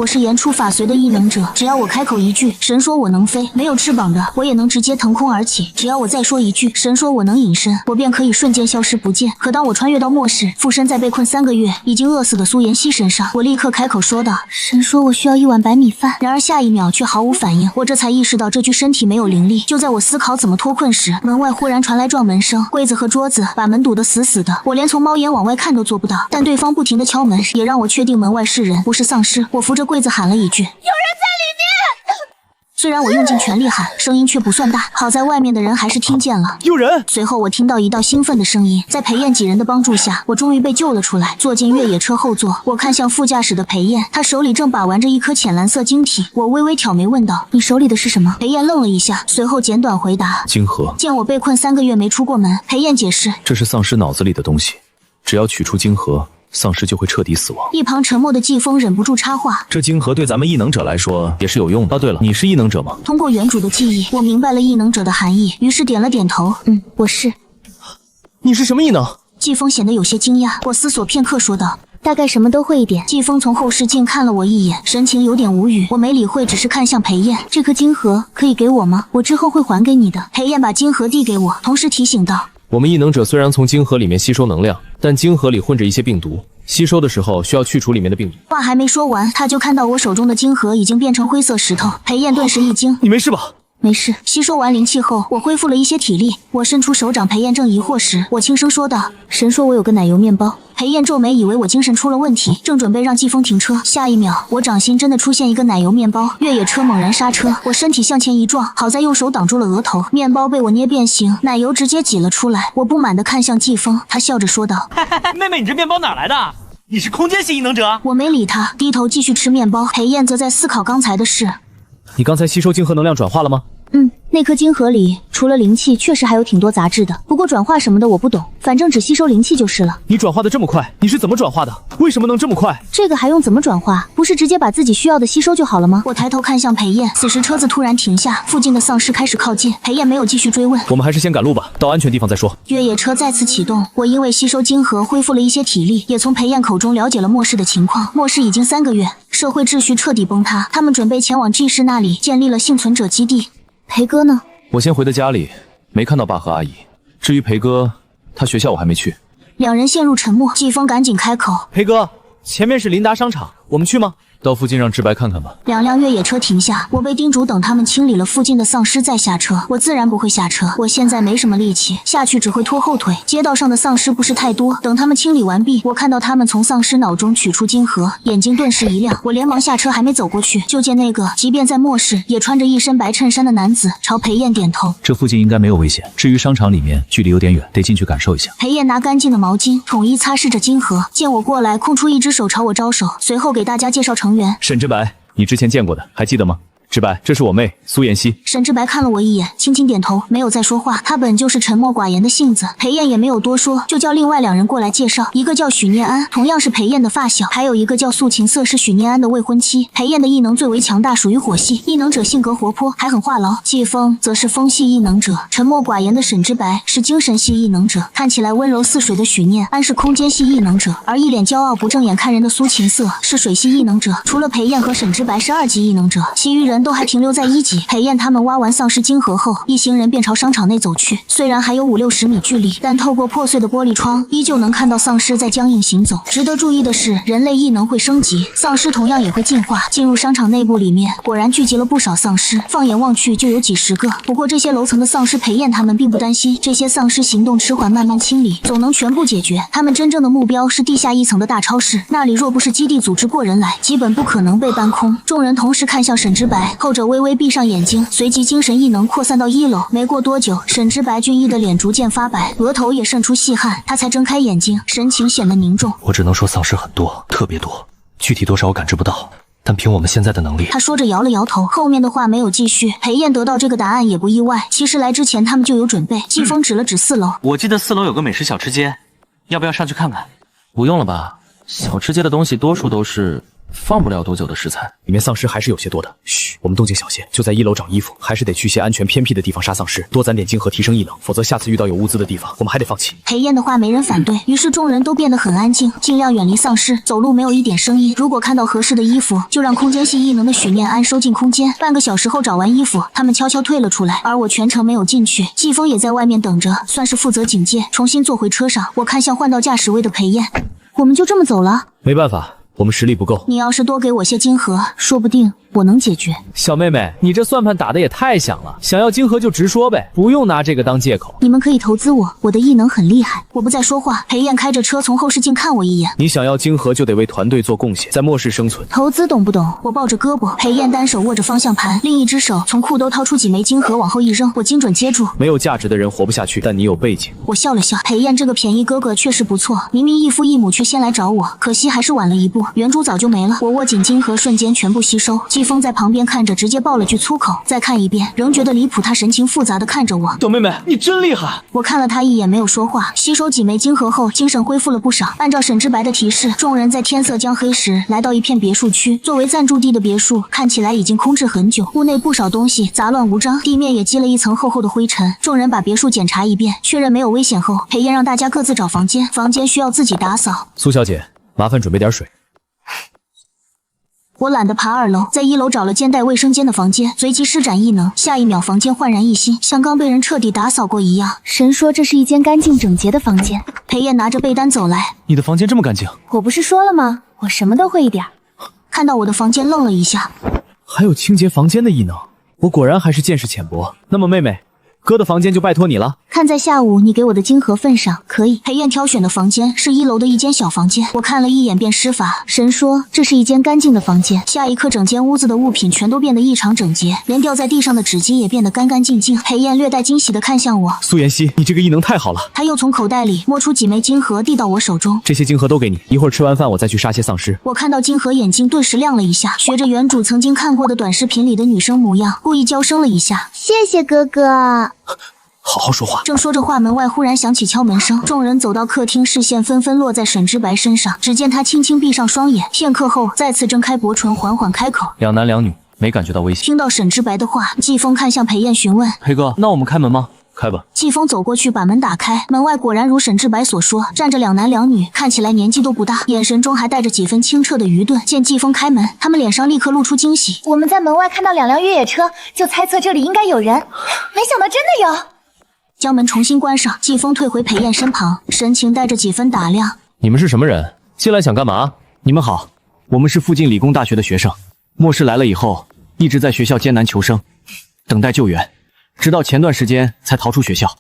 我是言出法随的异能者，只要我开口一句，神说我能飞，没有翅膀的我也能直接腾空而起。只要我再说一句，神说我能隐身，我便可以瞬间消失不见。可当我穿越到末世，附身在被困3个月、已经饿死的苏妍希身上，我立刻开口说道：“神说我需要1碗白米饭。”然而下一秒却毫无反应。我这才意识到这具身体没有灵力。就在我思考怎么脱困时，门外忽然传来撞门声，柜子和桌子把门堵得死死的，我连从猫眼往外看都做不到。但对方不停地敲门，也让我确定门外是人，不是丧尸。我扶着柜子喊了一句：“有人在里面！”虽然我用尽全力喊，声音却不算大，好在外面的人还是听见了。有人！随后我听到一道兴奋的声音，在裴燕几人的帮助下，我终于被救了出来，坐进越野车后座。我看向副驾驶的裴燕，她手里正把玩着一颗浅蓝色晶体。我微微挑眉问道：“你手里的是什么？”裴燕愣了一下，随后简短回答：“晶核。”见我被困3个月没出过门，裴燕解释：“这是丧尸脑子里的东西，只要取出晶核，丧尸就会彻底死亡。”一旁沉默的季风忍不住插话：“这晶核对咱们异能者来说也是有用的。哦，对了，你是异能者吗？”通过原主的记忆，我明白了异能者的含义，于是点了点头：“我是。”你是什么异能？季风显得有些惊讶，我思索片刻说道：“大概什么都会一点。”季风从后视镜看了我一眼，神情有点无语。我没理会，只是看向裴燕：“这颗晶核可以给我吗？我之后会还给你的。”裴燕把晶核递给我，同时提醒道：“我们异能者虽然从晶核里面吸收能量，但晶核里混着一些病毒，吸收的时候需要去除里面的病毒。”话还没说完，他就看到我手中的晶核已经变成灰色石头。裴燕顿时一惊：“你没事吧？”“没事。”吸收完灵气后，我恢复了一些体力。我伸出手掌，裴燕正疑惑时，我轻声说道：“神说我有个奶油面包。”裴燕皱眉，以为我精神出了问题，正准备让季风停车。下一秒，我掌心真的出现一个奶油面包，越野车猛然刹车，我身体向前一撞，好在用手挡住了额头，面包被我捏变形，奶油直接挤了出来。我不满地看向季风，他笑着说道：“妹妹，你这面包哪来的？你是空间系异能者？”我没理他，低头继续吃面包。裴燕则在思考刚才的事。“你刚才吸收晶核能量转化了吗？”“那颗晶核里除了灵气，确实还有挺多杂质的，不过转化什么的我不懂，反正只吸收灵气就是了。”“你转化的这么快，你是怎么转化的？为什么能这么快？”“这个还用怎么转化？不是直接把自己需要的吸收就好了吗？”我抬头看向裴燕，此时车子突然停下，附近的丧尸开始靠近。裴燕没有继续追问：“我们还是先赶路吧，到安全地方再说。”越野车再次启动，我因为吸收晶核恢复了一些体力，也从裴燕口中了解了末世的情况。末世已经3个月，社会秩序彻底崩塌，他们准备前往 G 市那里建立了幸存者基地。裴哥呢？我先回的家里，没看到爸和阿姨。至于裴哥，他学校我还没去。两人陷入沉默，季风赶紧开口：“裴哥，前面是琳达商场，我们去吗？”“到附近让志白看看吧。”2辆越野车停下，我被叮嘱等他们清理了附近的丧尸再下车。我自然不会下车，我现在没什么力气，下去只会拖后腿。街道上的丧尸不是太多，等他们清理完毕，我看到他们从丧尸脑中取出晶核，眼睛顿时一亮。我连忙下车，还没走过去，就见那个即便在末世也穿着一身白衬衫的男子朝裴燕点头：“这附近应该没有危险，至于商场里面距离有点远，得进去感受一下。”裴燕拿干净的毛巾统一擦拭着晶核，见我过来，空出一只手朝我招手，随后给大家介绍成员：“沈之白，你之前见过的，还记得吗？之白，这是我妹苏妍希。”沈之白看了我一眼，轻轻点头，没有再说话。他本就是沉默寡言的性子。裴燕也没有多说，就叫另外2人过来介绍。一个叫许念安，同样是裴燕的发小；还有一个叫素琴瑟，是许念安的未婚妻。裴燕的异能最为强大，属于火系异能者，性格活泼，还很话痨。季风则是风系异能者，沉默寡言的沈之白是精神系异能者，看起来温柔似水的许念安是空间系异能者，而一脸骄傲不正眼看人的苏琴瑟是水系异能者。除了裴燕和沈之白是2级异能者，其余人都还停留在1级。裴燕他们挖完丧尸晶核后，一行人便朝商场内走去。虽然还有50-60米距离，但透过破碎的玻璃窗，依旧能看到丧尸在僵硬行走。值得注意的是，人类异能会升级，丧尸同样也会进化。进入商场内部里面，果然聚集了不少丧尸，放眼望去就有几十个。不过这些楼层的丧尸，裴燕他们并不担心，这些丧尸行动迟缓，慢慢清理，总能全部解决。他们真正的目标是地下1层的大超市，那里若不是基地组织过人来，基本不可能被搬空。众人同时看向沈之白，后者微微闭上眼睛，随即精神异能扩散到1楼。没过多久，沈之白俊逸的脸逐渐发白，额头也渗出细汗，他才睁开眼睛，神情显得凝重。“我只能说丧尸很多，特别多，具体多少我感知不到，但凭我们现在的能力……”他说着摇了摇头，后面的话没有继续。裴燕得到这个答案也不意外，其实来之前他们就有准备。季风指了指4楼：“我记得4楼有个美食小吃街，要不要上去看看？”“不用了吧，小吃街的东西多数都是放不了多久的食材，里面丧尸还是有些多的。嘘，我们动静小些，就在1楼找衣服，还是得去些安全偏僻的地方杀丧尸，多攒点晶核提升异能，否则下次遇到有物资的地方，我们还得放弃。裴燕的话没人反对，于是众人都变得很安静，尽量远离丧尸，走路没有一点声音。如果看到合适的衣服，就让空间系异能的许念安收进空间。半个小时后找完衣服，他们悄悄退了出来，而我全程没有进去。季风也在外面等着，算是负责警戒。重新坐回车上，我看向换到驾驶位的裴燕，我们就这么走了？没办法，我们实力不够。你要是多给我些晶核，说不定我能解决。小妹妹，你这算盘打得也太响了，想要晶核就直说呗，不用拿这个当借口。你们可以投资我，我的异能很厉害。我不再说话，裴燕开着车从后视镜看我一眼。你想要晶核就得为团队做贡献，在末世生存。投资懂不懂？我抱着胳膊，裴燕单手握着方向盘，另一只手从裤兜掏出几枚晶核往后一扔，我精准接住。没有价值的人活不下去，但你有背景。我笑了笑，裴燕这个便宜哥哥确实不错，明明异父异母却先来找我，可惜还是晚了一步，圆珠早就没了。我握紧晶核，瞬间全部吸收。季风在旁边看着，直接爆了句粗口。再看一遍，仍觉得离谱。他神情复杂的看着我，小妹妹，你真厉害！我看了他一眼，没有说话。吸收几枚晶核后，精神恢复了不少。按照沈之白的提示，众人在天色将黑时来到一片别墅区。作为暂住地的别墅，看起来已经空置很久，屋内不少东西杂乱无章，地面也积了一层厚厚的灰尘。众人把别墅检查一遍，确认没有危险后，裴燕让大家各自找房间，房间需要自己打扫。苏小姐，麻烦准备点水。我懒得爬2楼，在1楼找了间带卫生间的房间，随即施展异能，下一秒房间焕然一新，像刚被人彻底打扫过一样。神说这是一间干净整洁的房间。裴燕拿着被单走来，你的房间这么干净？我不是说了吗？我什么都会一点。看到我的房间愣了一下，还有清洁房间的异能，我果然还是见识浅薄。那么妹妹，哥的房间就拜托你了。看在下午你给我的晶核份上，可以。裴燕挑选的房间是1楼的一间小房间，我看了一眼便施法。神说这是一间干净的房间，下一刻整间屋子的物品全都变得异常整洁，连掉在地上的纸巾也变得干干净净。裴燕略带惊喜地看向我，苏妍希，你这个异能太好了。她又从口袋里摸出几枚晶核递到我手中，这些晶核都给你，一会儿吃完饭我再去杀些丧尸。我看到晶核眼睛顿时亮了一下，学着原主曾经看过的短视频里的女生模样，故意娇声了一下，谢谢哥哥。好好说话。正说着话，门外忽然响起敲门声，众人走到客厅，视线纷纷落在沈之白身上。只见他轻轻闭上双眼，片刻后再次睁开薄唇，缓缓开口：“两男两女，没感觉到危险。”听到沈之白的话，季风看向裴燕询问：“裴哥，那我们开门吗？”“开吧。”季风走过去把门打开，门外果然如沈之白所说，站着2男2女，看起来年纪都不大，眼神中还带着几分清澈的愚钝。见季风开门，他们脸上立刻露出惊喜。我们在门外看到2辆越野车，就猜测这里应该有人，没想到真的有。将门重新关上，季风退回裴燕身旁，神情带着几分打量。你们是什么人？进来想干嘛？你们好，我们是附近理工大学的学生。末世来了以后，一直在学校艰难求生，等待救援，直到前段时间才逃出学校。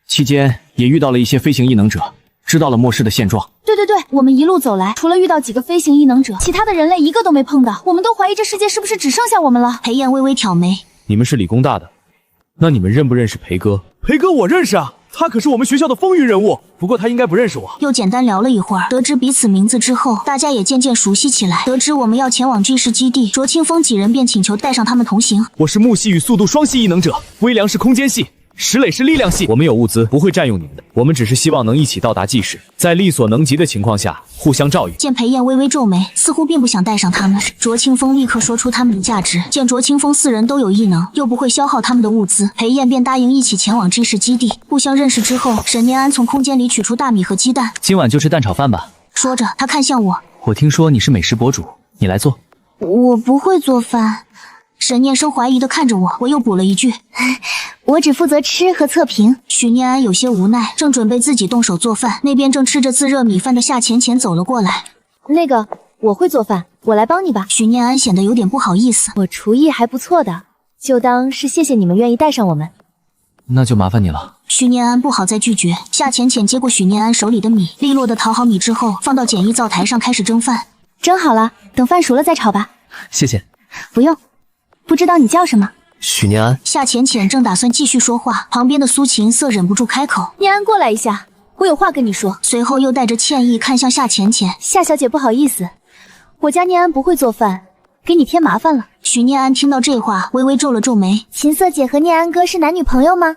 期间也遇到了一些飞行异能者，知道了末世的现状。对，我们一路走来，除了遇到几个飞行异能者，其他的人类一个都没碰到。我们都怀疑这世界是不是只剩下我们了。裴燕微微挑眉，你们是理工大的，那你们认不认识裴哥？裴哥我认识啊，他可是我们学校的风云人物，不过他应该不认识我。又简单聊了一会儿，得知彼此名字之后，大家也渐渐熟悉起来。得知我们要前往巨石基地，卓清风几人便请求带上他们同行。我是木系与速度双系异能者，微凉是空间系，石磊是力量系。我们有物资，不会占用你们的，我们只是希望能一起到达 G 市，在力所能及的情况下互相照应。见裴燕微微皱眉，似乎并不想带上他们。卓清风立刻说出他们的价值。见卓清风4人都有异能，又不会消耗他们的物资，裴燕便答应一起前往 G 市基地。互相认识之后，沈念安从空间里取出大米和鸡蛋。今晚就吃蛋炒饭吧。说着，他看向我，我听说你是美食博主，你来做。我不会做饭。沈念生怀疑地看着我，我又补了一句，我只负责吃和测评。许念安有些无奈，正准备自己动手做饭，那边正吃着自热米饭的夏浅浅走了过来。那个，我会做饭，我来帮你吧。许念安显得有点不好意思，我厨艺还不错的，就当是谢谢你们愿意带上我们。那就麻烦你了。许念安不好再拒绝。夏浅浅接过许念安手里的米，利落地淘好米之后，放到简易灶台上开始蒸饭。蒸好了，等饭熟了再炒吧。谢谢。不用。不知道你叫什么？许念安。夏浅浅正打算继续说话，旁边的苏琴瑟忍不住开口：“念安，过来一下，我有话跟你说。”随后又带着歉意看向夏浅浅：“夏小姐，不好意思，我家念安不会做饭，给你添麻烦了。”许念安听到这话，微微皱了皱眉：“琴瑟姐和念安哥是男女朋友吗？”“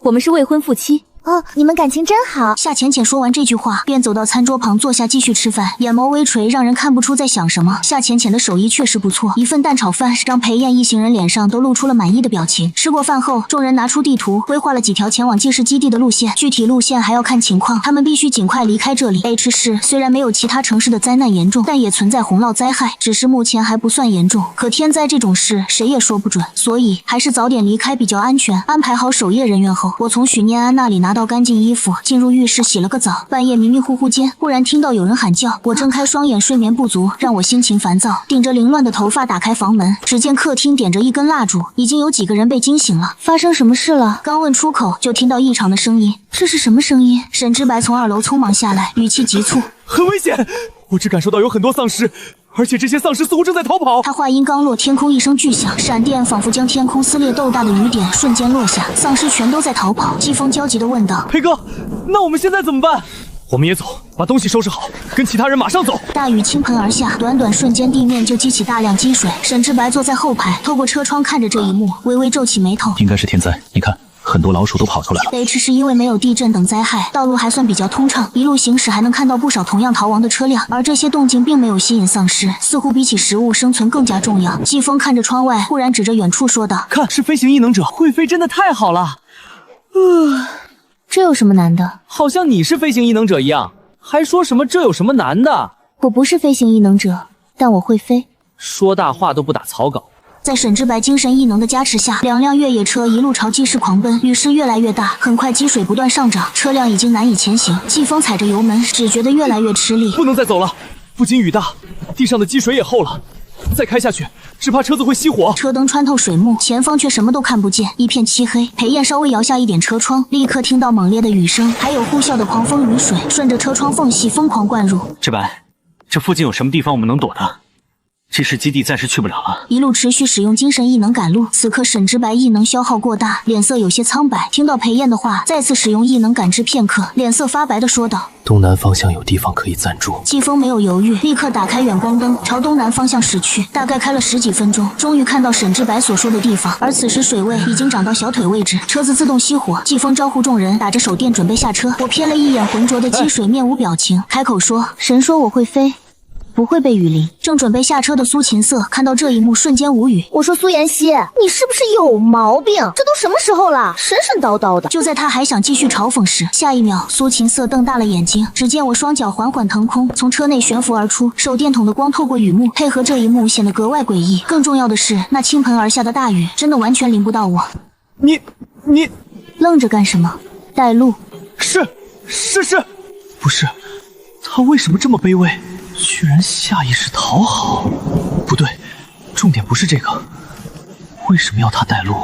我们是未婚夫妻，哦，你们感情真好。夏浅浅说完这句话，便走到餐桌旁坐下继续吃饭，眼眸微垂，让人看不出在想什么。夏浅浅的手艺确实不错，一份蛋炒饭让裴燕一行人脸上都露出了满意的表情。吃过饭后，众人拿出地图，规划了几条前往记事基地的路线，具体路线还要看情况，他们必须尽快离开这里。H 市虽然没有其他城市的灾难严重，但也存在洪涝灾害，只是目前还不算严重。可天灾这种事谁也说不准，所以还是早点离开比较安全。安排好守夜人员后，我从许念安那里拿到干净衣服，进入浴室洗了个澡。半夜迷迷糊糊间，忽然听到有人喊叫，我睁开双眼，睡眠不足让我心情烦躁，顶着凌乱的头发打开房门，只见客厅点着一根蜡烛，已经有几个人被惊醒了。发生什么事了？刚问出口，就听到异常的声音。这是什么声音？沈之白从2楼匆忙下来，语气急促：“很危险！我只感受到有很多丧尸，而且这些丧尸似乎正在逃跑。”他话音刚落，天空一声巨响，闪电仿佛将天空撕裂，豆大的雨点瞬间落下，丧尸全都在逃跑。季风焦急地问道：“裴哥，那我们现在怎么办？”我们也走，把东西收拾好，跟其他人马上走。大雨倾盆而下，短短瞬间地面就积起大量积水。沈之白坐在后排，透过车窗看着这一幕，微微皱起眉头。应该是天灾，你看，很多老鼠都跑出来了。H 是因为没有地震等灾害，道路还算比较通畅，一路行驶还能看到不少同样逃亡的车辆，而这些动静并没有吸引丧尸，似乎比起食物，生存更加重要。季风看着窗外，忽然指着远处说道：“看，是飞行异能者，会飞真的太好了。”这有什么难的？好像你是飞行异能者一样，还说什么这有什么难的？我不是飞行异能者，但我会飞。说大话都不打草稿。在沈之白精神异能的加持下，2辆越野车一路朝记事狂奔，雨势越来越大，很快积水不断上涨，车辆已经难以前行。季风踩着油门，只觉得越来越吃力。不能再走了，不仅雨大，地上的积水也厚了，再开下去，只怕车子会熄火。车灯穿透水幕，前方却什么都看不见，一片漆黑。裴燕稍微摇下一点车窗，立刻听到猛烈的雨声，还有呼啸的狂风雨水顺着车窗缝隙疯狂灌入。之白，这附近有什么地方我们能躲的？记事基地暂时去不了了。一路持续使用精神异能赶路，此刻沈之白异能消耗过大，脸色有些苍白。听到裴燕的话，再次使用异能感知片刻，脸色发白的说道：“东南方向有地方可以暂住。”季风没有犹豫，立刻打开远光灯，朝东南方向驶去。大概开了10几分钟，终于看到沈之白所说的地方，而此时水位已经涨到小腿位置，车子自动熄火。季风招呼众人打着手电准备下车。我瞥了一眼浑浊的积水，面无表情，开口说：“神说我会飞，不会被雨淋。”正准备下车的苏琴瑟看到这一幕，瞬间无语。我说苏妍希，你是不是有毛病？这都什么时候了，神神叨叨的。就在他还想继续嘲讽时，下一秒苏琴瑟瞪大了眼睛，只见我双脚缓缓腾空，从车内悬浮而出，手电筒的光透过雨幕，配合这一幕显得格外诡异。更重要的是，那倾盆而下的大雨真的完全淋不到我。你愣着干什么？带路。是，不是，他为什么这么卑微？居然下意识讨好？不对，重点不是这个，为什么要他带路？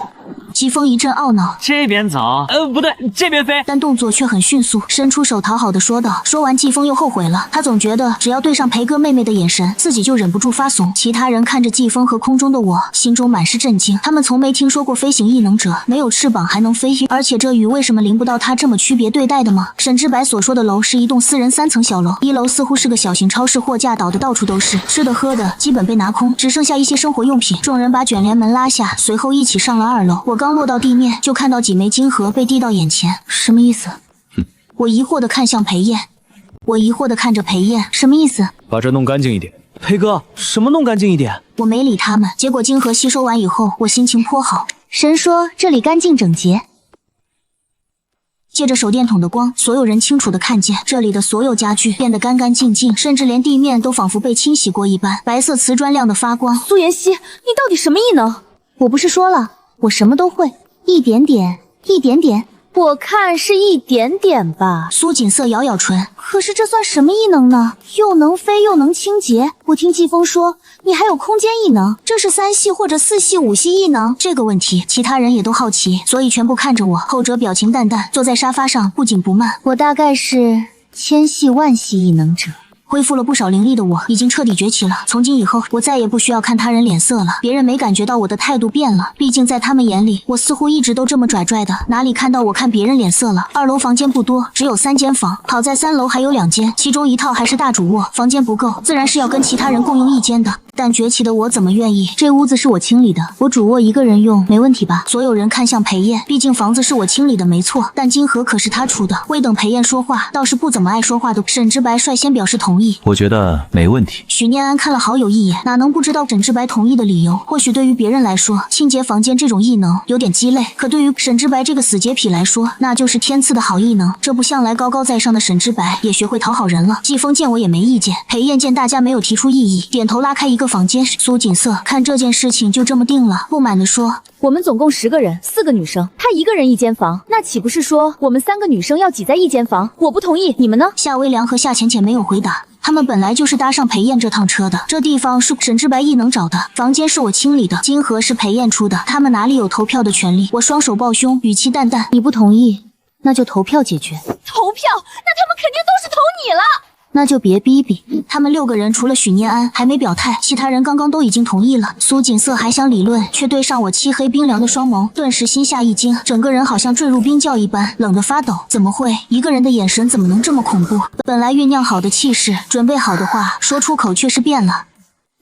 疾风一阵懊恼，这边走，不对，这边飞。但动作却很迅速，伸出手讨好的说道。说完，季风又后悔了，他总觉得只要对上裴哥妹妹的眼神，自己就忍不住发怂。其他人看着季风和空中的我，心中满是震惊。他们从没听说过飞行异能者没有翅膀还能飞，而且这雨为什么淋不到他这么区别对待的吗？沈之白所说的楼是一栋私人3层小楼，1楼似乎是个小型超市，货架倒的到处都是，吃的喝的基本被拿空，只剩下一些生活用品。众人把卷帘门拉下，随后一起上了2楼。我刚落到地面，就看到几枚金盒被递到眼前。什么意思？我疑惑地看向裴燕，我疑惑地看着裴燕，什么意思？把这弄干净一点。裴哥，什么弄干净一点？我没理他们。结果金盒吸收完以后，我心情颇好。神说这里干净整洁。借着手电筒的光，所有人清楚地看见这里的所有家具变得干干净净，甚至连地面都仿佛被清洗过一般，白色瓷砖亮得发光。苏妍希，你到底什么异能？我不是说了，我什么都会，一点点，一点点。我看是一点点吧。苏锦瑟咬咬唇，可是这算什么异能呢？又能飞又能清洁。我听季风说你还有空间异能，这是3系或者4系、5系异能？这个问题其他人也都好奇，所以全部看着我。后者表情淡淡，坐在沙发上不紧不慢。我大概是1000系、万系异能者。恢复了不少灵力的我，已经彻底崛起了。从今以后，我再也不需要看他人脸色了。别人没感觉到我的态度变了，毕竟在他们眼里，我似乎一直都这么拽拽的，哪里看到我看别人脸色了。2楼房间不多，只有3间房，好在3楼还有2间，其中1套还是大主卧，房间不够，自然是要跟其他人共用1间的。但崛起的我怎么愿意？这屋子是我清理的，我主卧一个人用，没问题吧？所有人看向裴燕，毕竟房子是我清理的没错，但金盒可是他出的。未等裴燕说话，倒是不怎么爱说话的沈之白率先表示同意。我觉得没问题。许念安看了好友一眼，哪能不知道沈之白同意的理由？或许对于别人来说，清洁房间这种异能有点鸡肋，可对于沈之白这个死洁癖来说，那就是天赐的好异能。这不向来高高在上的沈之白也学会讨好人了。季风见我也没意见，裴燕见大家没有提出异议，点头拉开一个房间。苏锦瑟看这件事情就这么定了，不满地说：“我们总共10个人，4个女生，他一个人一间房，那岂不是说我们3个女生要挤在一间房？我不同意，你们呢？”夏微凉和夏浅浅没有回答。他们本来就是搭上裴燕这趟车的，这地方是沈之白异能找的，房间是我清理的，金盒是裴燕出的，他们哪里有投票的权利？我双手抱胸，语气淡淡：“你不同意，那就投票解决。”投票？那他们肯定都是投你了。那就别逼逼。他们6个人除了许念安还没表态，其他人刚刚都已经同意了。苏锦瑟还想理论，却对上我漆黑冰凉的双眸，顿时心下一惊，整个人好像坠入冰窖一般，冷得发抖。怎么会？一个人的眼神怎么能这么恐怖？本来酝酿好的气势，准备好的话，说出口却是变了。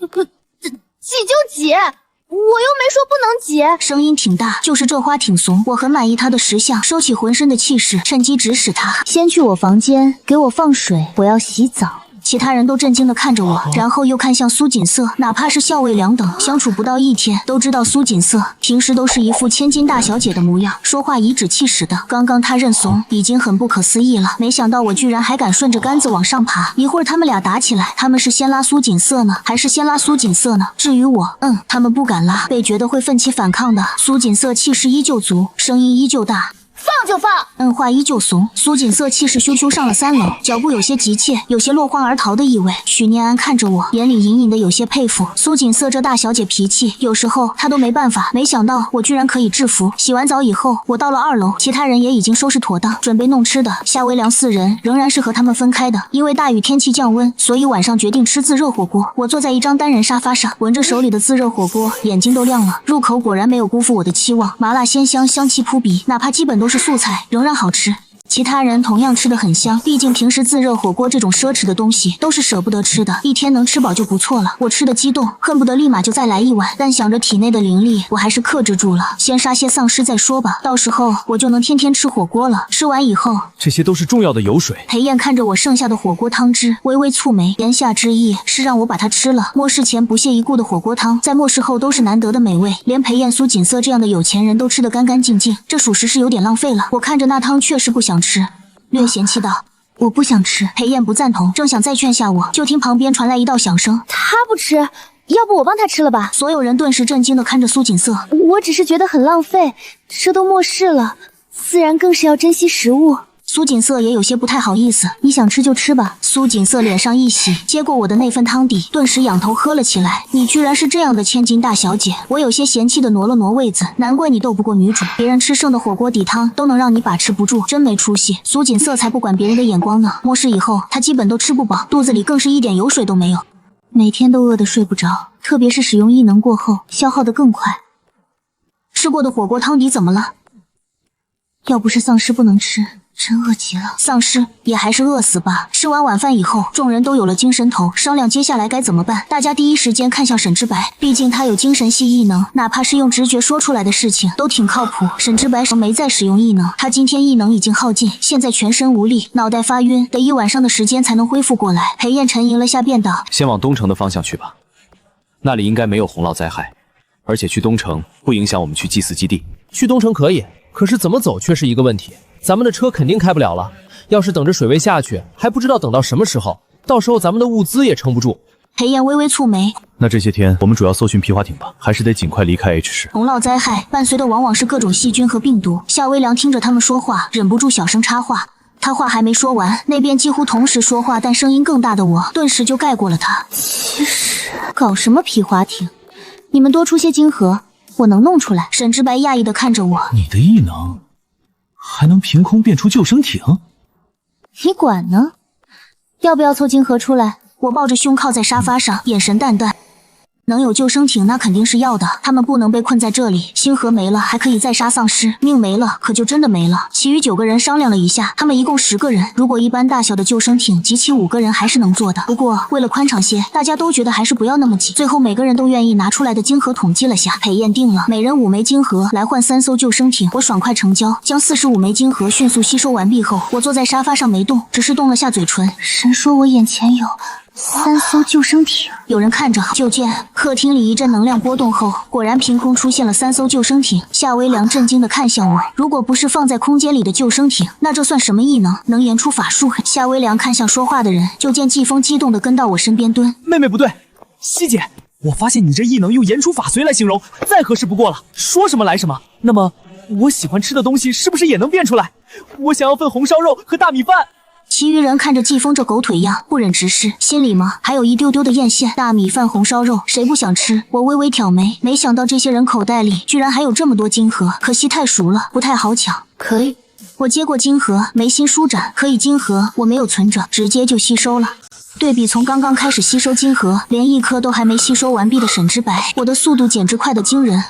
挤就挤，我又没说不能挤。声音挺大，就是这花挺怂。我很满意他的识相，收起浑身的气势，趁机指使他先去我房间给我放水，我要洗澡。其他人都震惊地看着我，然后又看向苏锦瑟。哪怕是校尉良等，相处不到1天，都知道苏锦瑟平时都是一副千金大小姐的模样，说话颐指气使的。刚刚他认怂已经很不可思议了，没想到我居然还敢顺着杆子往上爬。一会儿他们俩打起来，他们是先拉苏锦瑟呢，还是先拉苏锦瑟呢？至于我，他们不敢拉，被觉得会奋起反抗的。苏锦瑟气势依旧足，声音依旧大。放就放，话依旧怂。苏锦瑟气势汹汹上了3楼，脚步有些急切，有些落荒而逃的意味。许念安看着我，眼里隐隐的有些佩服。苏锦瑟这大小姐脾气，有时候她都没办法。没想到我居然可以制服。洗完澡以后，我到了2楼，其他人也已经收拾妥当，准备弄吃的。夏微凉4人仍然是和他们分开的，因为大雨天气降温，所以晚上决定吃自热火锅。我坐在一张单人沙发上，闻着手里的自热火锅，眼睛都亮了。入口果然没有辜负我的期望，麻辣鲜香，香气扑鼻，哪怕基本都是素菜，仍然好吃。其他人同样吃得很香，毕竟平时自热火锅这种奢侈的东西都是舍不得吃的，一天能吃饱就不错了。我吃得激动，恨不得立马就再来一碗，但想着体内的灵力，我还是克制住了，先杀些丧尸再说吧，到时候我就能天天吃火锅了。吃完以后，这些都是重要的油水。裴燕看着我剩下的火锅汤汁，微微蹙眉，言下之意是让我把它吃了。末世前不屑一顾的火锅汤，在末世后都是难得的美味，连裴燕、苏锦瑟这样的有钱人都吃得干干净净，这属实是有点浪费了。我看着那汤确实不想吃，略嫌弃道：“我不想吃。”裴燕不赞同，正想再劝下我，就听旁边传来一道响声：“他不吃，要不我帮他吃了吧？”所有人顿时震惊地看着苏锦瑟。我只是觉得很浪费，这都末世了，自然更是要珍惜食物。苏锦瑟也有些不太好意思，你想吃就吃吧。苏锦瑟脸上一喜，接过我的那份汤底，顿时仰头喝了起来。你居然是这样的千金大小姐！我有些嫌弃的挪了挪位子，难怪你斗不过女主，别人吃剩的火锅底汤都能让你把持不住，真没出息。苏锦瑟才不管别人的眼光呢，末世以后她基本都吃不饱，肚子里更是一点油水都没有，每天都饿得睡不着，特别是使用异能过后，消耗得更快。吃过的火锅汤底怎么了？要不是丧尸不能吃，真饿极了。丧尸也还是饿死吧。吃完晚饭以后，众人都有了精神头，商量接下来该怎么办。大家第一时间看向沈之白，毕竟他有精神系异能，哪怕是用直觉说出来的事情都挺靠谱。沈之白没再使用异能，他今天异能已经耗尽，现在全身无力，脑袋发晕，得1晚上的时间才能恢复过来。裴燕沉吟了下便道：“先往东城的方向去吧，那里应该没有洪涝灾害，而且去东城不影响我们去祭祀基地。”去东城可以，可是怎么走却是一个问题。咱们的车肯定开不了了，要是等着水位下去，还不知道等到什么时候，到时候咱们的物资也撑不住。裴燕微微蹙眉，那这些天我们主要搜寻皮划艇吧，还是得尽快离开 H 市。洪涝灾害伴随的往往是各种细菌和病毒。夏微凉听着他们说话，忍不住小声插话。他话还没说完，那边几乎同时说话但声音更大的我顿时就盖过了他。其实搞什么皮划艇，你们多出些晶核，我能弄出来。沈之白讶异地看着我，你的异能还能凭空变出救生艇？你管呢？要不要凑晶核出来？我抱着胸靠在沙发上，眼神淡淡。能有救生艇那肯定是要的，他们不能被困在这里。星河没了还可以再杀丧尸，命没了可就真的没了。其余9个人商量了一下，他们一共10个人，如果一般大小的救生艇集齐5个人还是能做的。不过为了宽敞些，大家都觉得还是不要那么挤。最后每个人都愿意拿出来的金盒统计了下，裴燕定了，每人5枚金盒来换3艘救生艇。我爽快成交，将45枚金盒迅速吸收完毕后，我坐在沙发上没动，只是动了下嘴唇。神说我眼前有3艘救生艇，有人看着。就见客厅里一阵能量波动后，果然凭空出现了3艘救生艇。夏微凉震惊地看向我，如果不是放在空间里的救生艇，那这算什么异能？能言出法术？夏微凉看向说话的人，就见季风激动地跟到我身边蹲。妹妹不对，西姐，我发现你这异能用言出法随来形容，再合适不过了。说什么来什么。那么，我喜欢吃的东西是不是也能变出来？我想要份红烧肉和大米饭。其余人看着季风这狗腿样，不忍直视，心里嘛还有一丢丢的艳羡。大米饭、红烧肉，谁不想吃？我微微挑眉，没想到这些人口袋里居然还有这么多金盒，可惜太熟了，不太好抢。可以。我接过金盒，眉心舒展，可以金盒我没有存着，直接就吸收了。对比从刚刚开始吸收金盒，连1颗都还没吸收完毕的沈之白，我的速度简直快得惊人。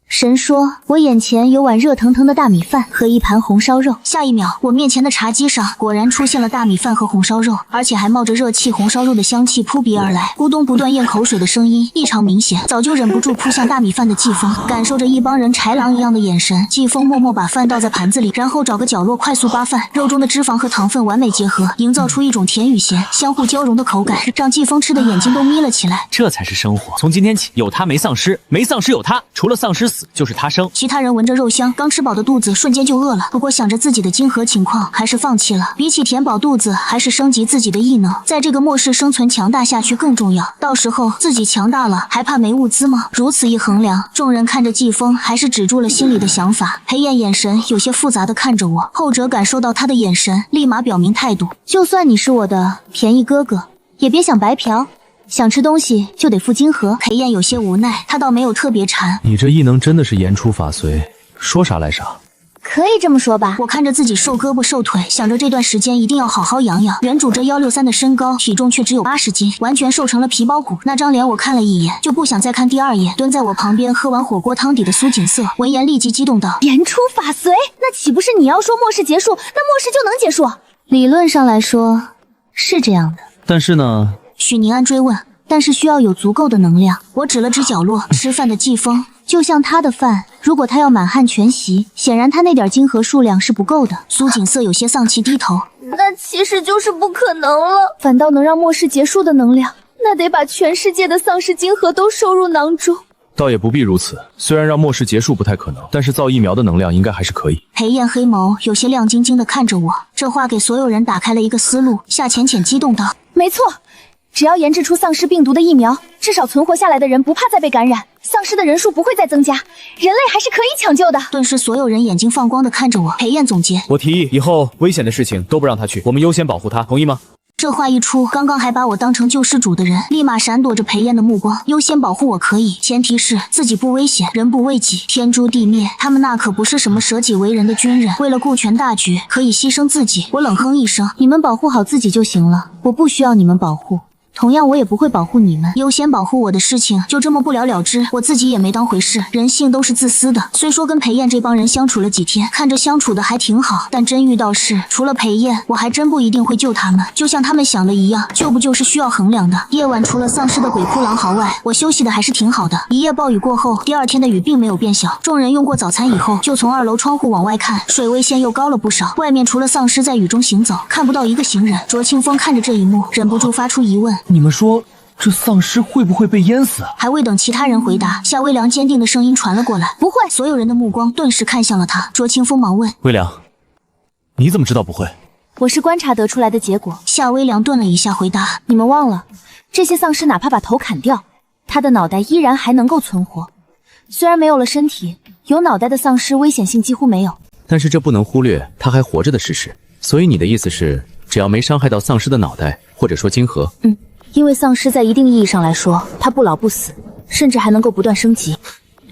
神说我眼前有碗热腾腾的大米饭和一盘红烧肉。下一秒，我面前的茶几上果然出现了大米饭和红烧肉，而且还冒着热气，红烧肉的香气扑鼻而来，咕咚不断咽口水的声音异常明显。早就忍不住扑向大米饭的季风，感受着一帮人豺狼一样的眼神，季风默默把饭倒在盘子里，然后找个角落快速扒饭，肉中的脂肪和糖分完美结合，营造出一种甜与咸相互交融的口感，让季风吃的眼睛都眯了起来。这才是生活。从今天起，有他没丧尸，没丧尸有他，除了丧尸死就是他生。其他人闻着肉香，刚吃饱的肚子瞬间就饿了。不过想着自己的金盒情况，还是放弃了。比起填饱肚子，还是升级自己的异能，在这个末世生存强大下去更重要。到时候自己强大了，还怕没物资吗？如此一衡量，众人看着季风，还是止住了心里的想法。裴燕眼神有些复杂的看着我，后者感受到他的眼神，立马表明态度。就算你是我的便宜哥哥，也别想白嫖。想吃东西就得付金盒。裴燕有些无奈，她倒没有特别馋。你这异能真的是言出法随，说啥来啥。可以这么说吧。我看着自己瘦胳膊瘦腿，想着这段时间一定要好好养养。原主这163的身高，体重却只有80斤，完全瘦成了皮包骨。那张脸我看了一眼，就不想再看第2眼。蹲在我旁边喝完火锅汤底的苏锦瑟，闻言立即激动道：言出法随，那岂不是你要说末世结束，那末世就能结束？理论上来说是这样的，但是呢？许宁安追问。但是需要有足够的能量。我指了指角落吃饭的季风，就像他的饭，如果他要满汉全席，显然他那点金盒数量是不够的。苏锦瑟有些丧气低头，那其实就是不可能了。反倒能让末世结束的能量，那得把全世界的丧尸金盒都收入囊中。倒也不必如此，虽然让末世结束不太可能，但是造疫苗的能量应该还是可以。裴燕黑眸有些亮晶晶的看着我，这话给所有人打开了一个思路。夏浅浅激动道：没错，只要研制出丧尸病毒的疫苗，至少存活下来的人不怕再被感染，丧尸的人数不会再增加，人类还是可以抢救的。顿时所有人眼睛放光的看着我。裴燕总结：我提议以后危险的事情都不让他去，我们优先保护他，同意吗？这话一出，刚刚还把我当成救世主的人立马闪躲着裴燕的目光。优先保护我可以，前提是自己不危险，人不为己，天诛地灭。他们那可不是什么舍己为人的军人，为了顾全大局可以牺牲自己。我冷哼一声：你们保护好自己就行了，我不需要你们保护。同样我也不会保护你们。优先保护我的事情就这么不了了之，我自己也没当回事。人性都是自私的。虽说跟裴燕这帮人相处了几天，看着相处的还挺好，但真遇到事，除了裴燕，我还真不一定会救他们。就像他们想的一样，救不救是需要衡量的。夜晚除了丧尸的鬼哭狼嚎外，我休息的还是挺好的。一夜暴雨过后，第二天的雨并没有变小。众人用过早餐以后，就从2楼窗户往外看，水位线又高了不少。外面除了丧尸在雨中行走，看不到一个行人。卓清风看着这一幕，忍不住发出疑问：你们说这丧尸会不会被淹死？还未等其他人回答，夏微凉坚定的声音传了过来：不会。所有人的目光顿时看向了他。卓清风忙问：微凉，你怎么知道不会？我是观察得出来的结果。夏微凉顿了一下回答：你们忘了，这些丧尸哪怕把头砍掉，他的脑袋依然还能够存活。虽然没有了身体，有脑袋的丧尸危险性几乎没有，但是这不能忽略他还活着的事实。所以你的意思是，只要没伤害到丧尸的脑袋，或者说金河？因为丧尸在一定意义上来说，它不老不死，甚至还能够不断升级。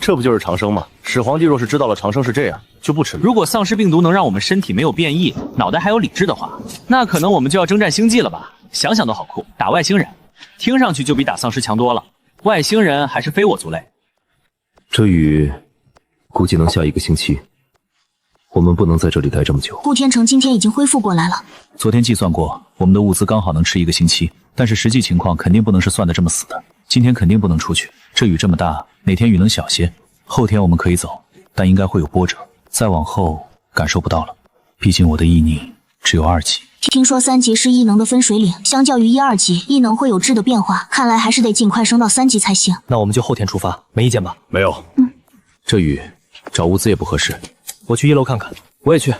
这不就是长生吗？始皇帝若是知道了长生是这样，就不吃了。如果丧尸病毒能让我们身体没有变异，脑袋还有理智的话，那可能我们就要征战星际了吧？想想都好酷，打外星人，听上去就比打丧尸强多了。外星人还是非我族类？这雨估计能下1个星期，我们不能在这里待这么久。顾天成今天已经恢复过来了。昨天计算过，我们的物资刚好能吃1个星期，但是实际情况肯定不能是算的这么死的。今天肯定不能出去，这雨这么大，哪天雨能小些？后天我们可以走，但应该会有波折，再往后感受不到了。毕竟我的异宁只有2级。听说3级是异能的分水岭，相较于1、2级，异能会有质的变化，看来还是得尽快升到3级才行。那我们就后天出发，没意见吧？没有。这雨找物资也不合适，我去1楼看看。我也去，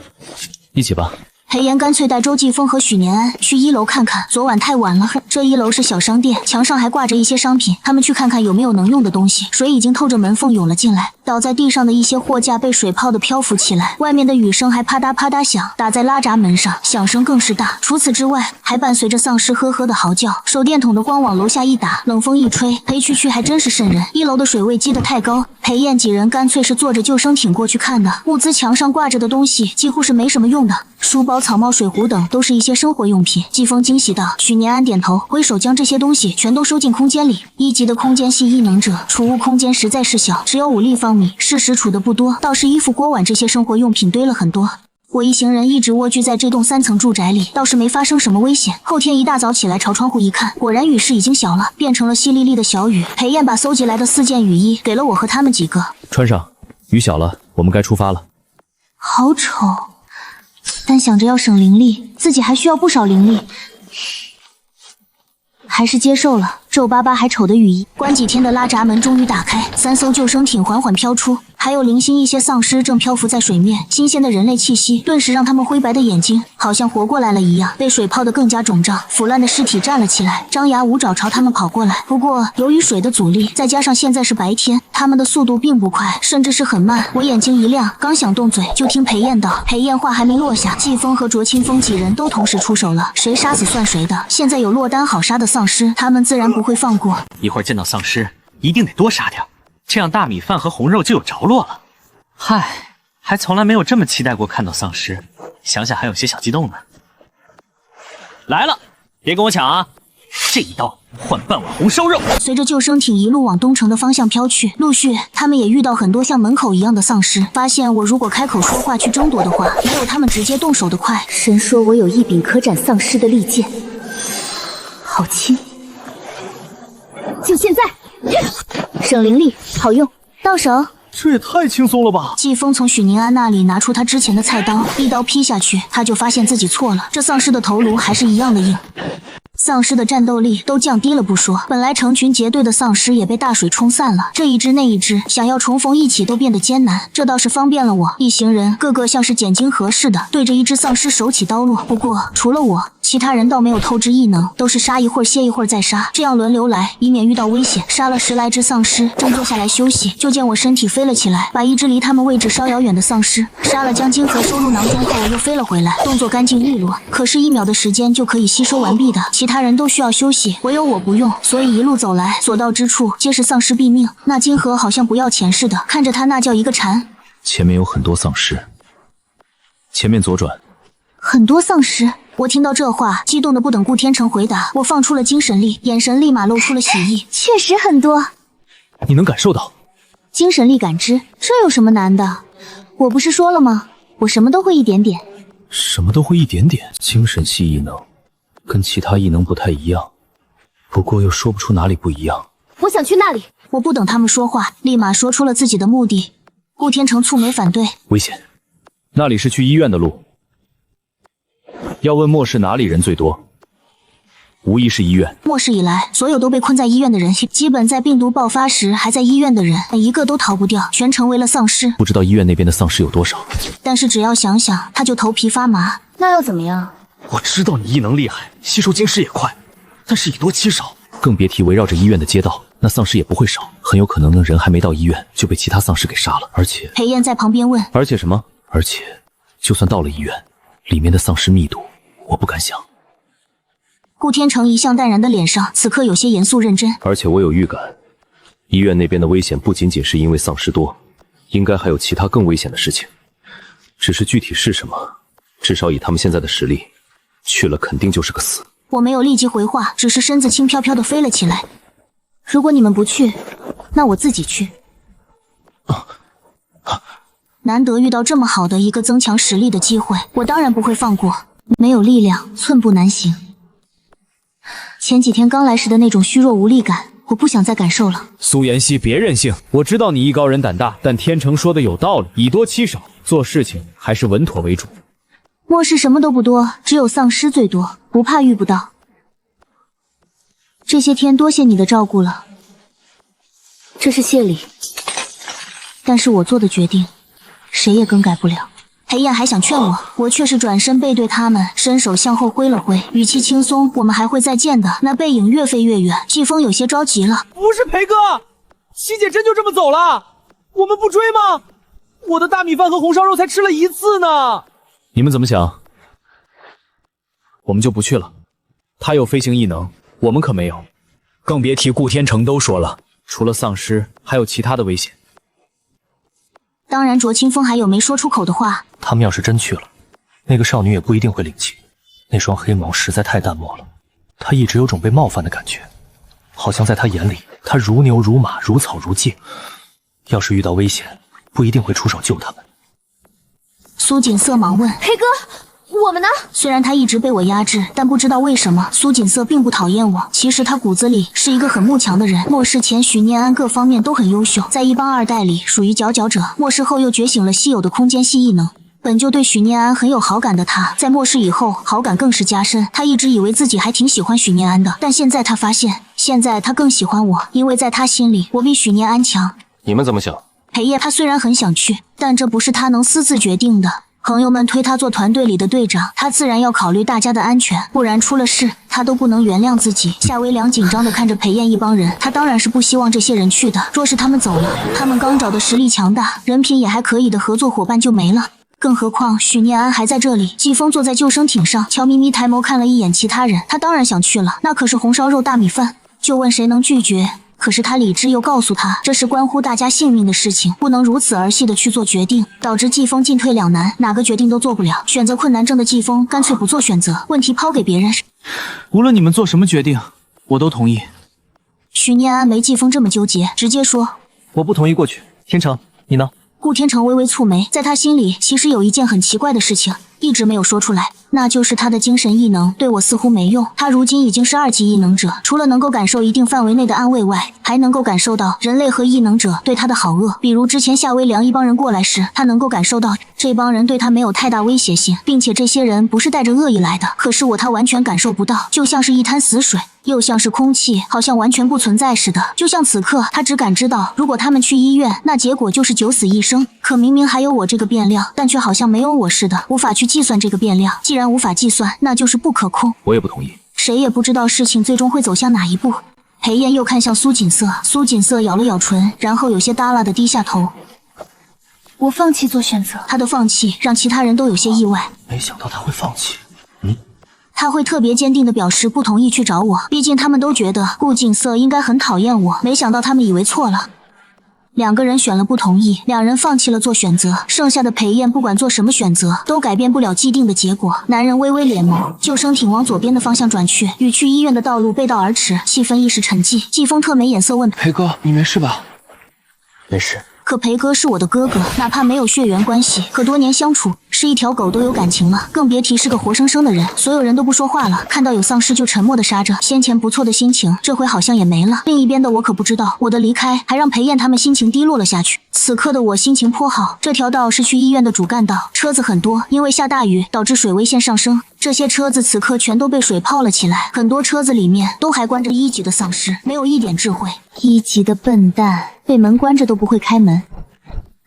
一起吧。裴炎干脆带周继峰和许年安去1楼看看，昨晚太晚了。这1楼是小商店，墙上还挂着一些商品，他们去看看有没有能用的东西。水已经透着门缝涌了进来，倒在地上的一些货架被水泡的漂浮起来，外面的雨声还啪嗒啪嗒响，打在拉闸门上，响声更是大。除此之外，还伴随着丧尸呵呵的嚎叫。手电筒的光往楼下一打，冷风一吹，裴区区还真是瘆人。1楼的水位积得太高，裴燕几人干脆是坐着救生艇过去看的。物资墙上挂着的东西几乎是没什么用的，书包、草帽、水壶等都是一些生活用品。季风惊喜道，许年安点头，挥手将这些东西全都收进空间里。1级的空间系异能者，储物空间实在是小，只有5立方米，事实储的不多，倒是衣服、锅碗这些生活用品堆了很多。我一行人一直蜗居在这栋3层住宅里，倒是没发生什么危险。后天一大早起来朝窗户一看，果然雨势已经小了，变成了淅沥沥的小雨。裴燕把搜集来的4件雨衣给了我和他们几个，穿上，雨小了，我们该出发了。好丑，但想着要省灵力，自己还需要不少灵力，还是接受了。皱巴巴还丑的雨衣，关几天的拉闸门终于打开，3艘救生艇缓缓飘出，还有零星一些丧尸正漂浮在水面，新鲜的人类气息顿时让他们灰白的眼睛好像活过来了一样，被水泡得更加肿胀，腐烂的尸体站了起来，张牙舞爪朝他们跑过来。不过由于水的阻力，再加上现在是白天，他们的速度并不快，甚至是很慢。我眼睛一亮，刚想动嘴，就听裴燕道。裴燕话还没落下，季风和卓清风几人都同时出手了，谁杀死算谁的。现在有落单好杀的丧尸，他们自然不会放过。一会儿见到丧尸，一定得多杀点，这样大米饭和红肉就有着落了。嗨，还从来没有这么期待过看到丧尸，想想还有些小激动呢。来了，别跟我抢啊！这一刀换半碗红烧肉。随着救生艇一路往东城的方向飘去，陆续他们也遇到很多像门口一样的丧尸。发现我如果开口说话去争夺的话，没有他们直接动手的快。神说我有一柄可斩丧尸的利剑，好轻。就现在，省灵力，好用，到手。这也太轻松了吧！季风从许宁安那里拿出他之前的菜刀，一刀劈下去，他就发现自己错了，这丧尸的头颅还是一样的硬。丧尸的战斗力都降低了不说，本来成群结队的丧尸也被大水冲散了，这一只那一只想要重逢一起都变得艰难，这倒是方便了我。一行人个个像是捡金盒似的，对着一只丧尸手起刀落。不过除了我，其他人倒没有透支异能，都是杀一会儿歇一会儿再杀，这样轮流来，以免遇到危险。杀了10来只丧尸，正坐下来休息，就见我身体飞了起来，把一只离他们位置稍遥远的丧尸杀了，将金盒收入囊中后又飞了回来，动作干净利落，可是1秒的时间就可以吸收完毕的。其他人都需要休息，唯有我不用，所以一路走来，所到之处皆是丧尸毙命。那金盒好像不要钱似的，看着他那叫一个馋。前面有很多丧尸，前面左转。很多丧尸。我听到这话，激动的不等顾天成回答，我放出了精神力，眼神立马露出了喜意。确实很多。你能感受到？精神力感知，这有什么难的？我不是说了吗？我什么都会一点点。什么都会一点点？精神系异能，跟其他异能不太一样，不过又说不出哪里不一样。我想去那里。我不等他们说话，立马说出了自己的目的。顾天成蹙眉反对。危险，那里是去医院的路。要问末世哪里人最多，无疑是医院。末世以来，所有都被困在医院的人，基本在病毒爆发时还在医院的人，一个都逃不掉，全成为了丧尸。不知道医院那边的丧尸有多少，但是只要想想，他就头皮发麻。那又怎么样？我知道你异能厉害，吸收晶石也快，但是以多欺少，更别提围绕着医院的街道，那丧尸也不会少，很有可能人还没到医院就被其他丧尸给杀了。而且裴燕在旁边问，而且什么？而且就算到了医院，里面的丧尸密度我不敢想。顾天成一向淡然的脸上此刻有些严肃认真。而且我有预感，医院那边的危险不仅仅是因为丧尸多，应该还有其他更危险的事情，只是具体是什么，至少以他们现在的实力，去了肯定就是个死。我没有立即回话，只是身子轻飘飘的飞了起来。如果你们不去，那我自己去。难得遇到这么好的一个增强实力的机会，我当然不会放过。没有力量，寸步难行。前几天刚来时的那种虚弱无力感，我不想再感受了。苏妍希，别任性！我知道你艺高人胆大，但天成说的有道理，以多欺少，做事情还是稳妥为主。末世什么都不多，只有丧尸最多，不怕遇不到。这些天多谢你的照顾了，这是谢礼。但是我做的决定，谁也更改不了。裴燕还想劝我却是转身背对他们，伸手向后挥了挥，语气轻松：“我们还会再见的。”那背影越飞越远，季风有些着急了。不是裴哥，七姐真就这么走了？我们不追吗？我的大米饭和红烧肉才吃了1次呢。你们怎么想？我们就不去了。他有飞行异能，我们可没有。更别提顾天成都说了，除了丧尸，还有其他的危险。当然，卓清风还有没说出口的话。他们要是真去了，那个少女也不一定会领情。那双黑眸实在太淡漠了，他一直有种被冒犯的感觉，好像在他眼里，他如牛如马，如草如芥。要是遇到危险，不一定会出手救他们。苏锦瑟忙问：“裴哥，我们呢？”虽然他一直被我压制，但不知道为什么，苏锦瑟并不讨厌我。其实他骨子里是一个很慕强的人。末世前许念安各方面都很优秀，在一帮2代里属于佼佼者。末世后又觉醒了稀有的空间系异能。本就对许念安很有好感的他，在末世以后好感更是加深。他一直以为自己还挺喜欢许念安的，但现在他发现，现在他更喜欢我，因为在他心里，我比许念安强。你们怎么想？裴烨他虽然很想去，但这不是他能私自决定的。朋友们推他做团队里的队长，他自然要考虑大家的安全，不然出了事，他都不能原谅自己。夏微凉紧张地看着裴燕一帮人，他当然是不希望这些人去的。若是他们走了，他们刚找的实力强大、人品也还可以的合作伙伴就没了。更何况许念安还在这里。季风坐在救生艇上，悄咪咪抬眸看了一眼其他人，他当然想去了，那可是红烧肉大米饭，就问谁能拒绝。可是他理智又告诉他，这是关乎大家性命的事情，不能如此儿戏的去做决定，导致季风进退两难，哪个决定都做不了。选择困难症的季风干脆不做选择，问题抛给别人。无论你们做什么决定，我都同意。许念安没季风这么纠结，直接说：“我不同意过去。天成，你呢？”顾天成微微蹙眉，在他心里其实有一件很奇怪的事情，一直没有说出来，那就是他的精神异能对我似乎没用。他如今已经是2级异能者，除了能够感受一定范围内的安慰外，还能够感受到人类和异能者对他的好恶。比如之前夏微凉一帮人过来时，他能够感受到这帮人对他没有太大威胁性，并且这些人不是带着恶意来的。可是他完全感受不到，就像是一滩死水，又像是空气，好像完全不存在似的。就像此刻，他只感知到，如果他们去医院，那结果就是9死1生。可明明还有我这个变量，但却好像没有我似的，无法去计算这个变量。既然无法计算，那就是不可控。我也不同意。谁也不知道事情最终会走向哪一步。裴燕又看向苏锦瑟，苏锦瑟咬了咬唇，然后有些耷拉的低下头。我放弃做选择。他的放弃让其他人都有些意外。没想到他会放弃。他会特别坚定地表示不同意去找我，毕竟他们都觉得顾景色应该很讨厌我，没想到他们以为错了。2个人选了不同意，2人放弃了做选择，剩下的裴燕不管做什么选择，都改变不了既定的结果。男人微微敛眸，救生艇往左边的方向转去，与去医院的道路背道而驰，气氛一时沉寂。季风特没眼色问裴哥，你没事吧？没事。可裴哥是我的哥哥，哪怕没有血缘关系，可多年相处，是一条狗都有感情了，更别提是个活生生的人。所有人都不说话了，看到有丧尸就沉默地杀着，先前不错的心情这回好像也没了。另一边的我可不知道，我的离开还让裴燕他们心情低落了下去。此刻的我心情颇好，这条道是去医院的主干道，车子很多，因为下大雨导致水位线上升，这些车子此刻全都被水泡了起来，很多车子里面都还关着1级的丧尸，没有一点智慧。1级的笨蛋，被门关着都不会开门。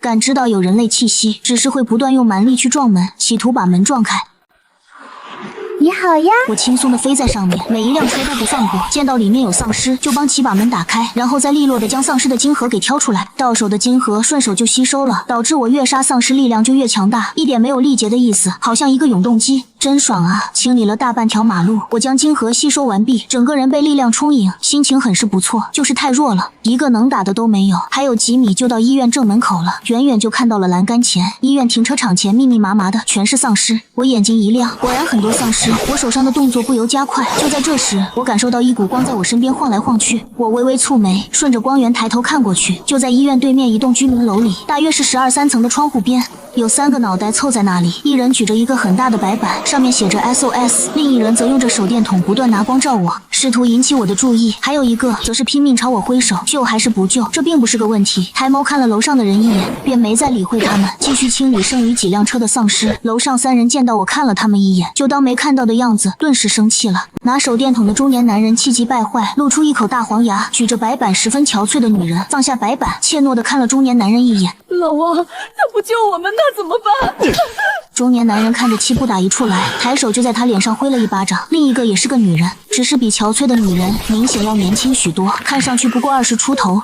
感知到有人类气息，只是会不断用蛮力去撞门，企图把门撞开。你好呀！我轻松地飞在上面，每一辆车都不放过，见到里面有丧尸就帮其把门打开，然后再利落地将丧尸的金核给挑出来。到手的金核顺手就吸收了，导致我越杀丧尸力量就越强大，一点没有力竭的意思，好像一个永动机。真爽啊！清理了大半条马路，我将金河吸收完毕，整个人被力量充盈，心情很是不错，就是太弱了，一个能打的都没有。还有几米就到医院正门口了，远远就看到了栏杆前，医院停车场前密密麻麻的全是丧尸。我眼睛一亮，果然很多丧尸，我手上的动作不由加快。就在这时，我感受到一股光在我身边晃来晃去，我微微蹙眉，顺着光源抬头看过去，就在医院对面一栋居民楼里，大约是12、3层的窗户边。有3个脑袋凑在那里，一人举着一个很大的白板，上面写着 SOS， 另一人则用着手电筒不断拿光照我，试图引起我的注意，还有一个则是拼命朝我挥手，救还是不救，这并不是个问题。抬眸看了楼上的人一眼，便没再理会他们，继续清理剩余几辆车的丧尸。楼上3人见到我看了他们一眼，就当没看到的样子，顿时生气了。拿手电筒的中年男人气急败坏，露出一口大黄牙，举着白板十分憔悴的女人放下白板，怯懦地看了中年男人一眼。老王，他不救我们，那怎么办？中年男人看着气不打一处来，抬手就在他脸上挥了一巴掌。另一个也是个女人，只是比憔悴的女人明显要年轻许多，看上去不过20出头。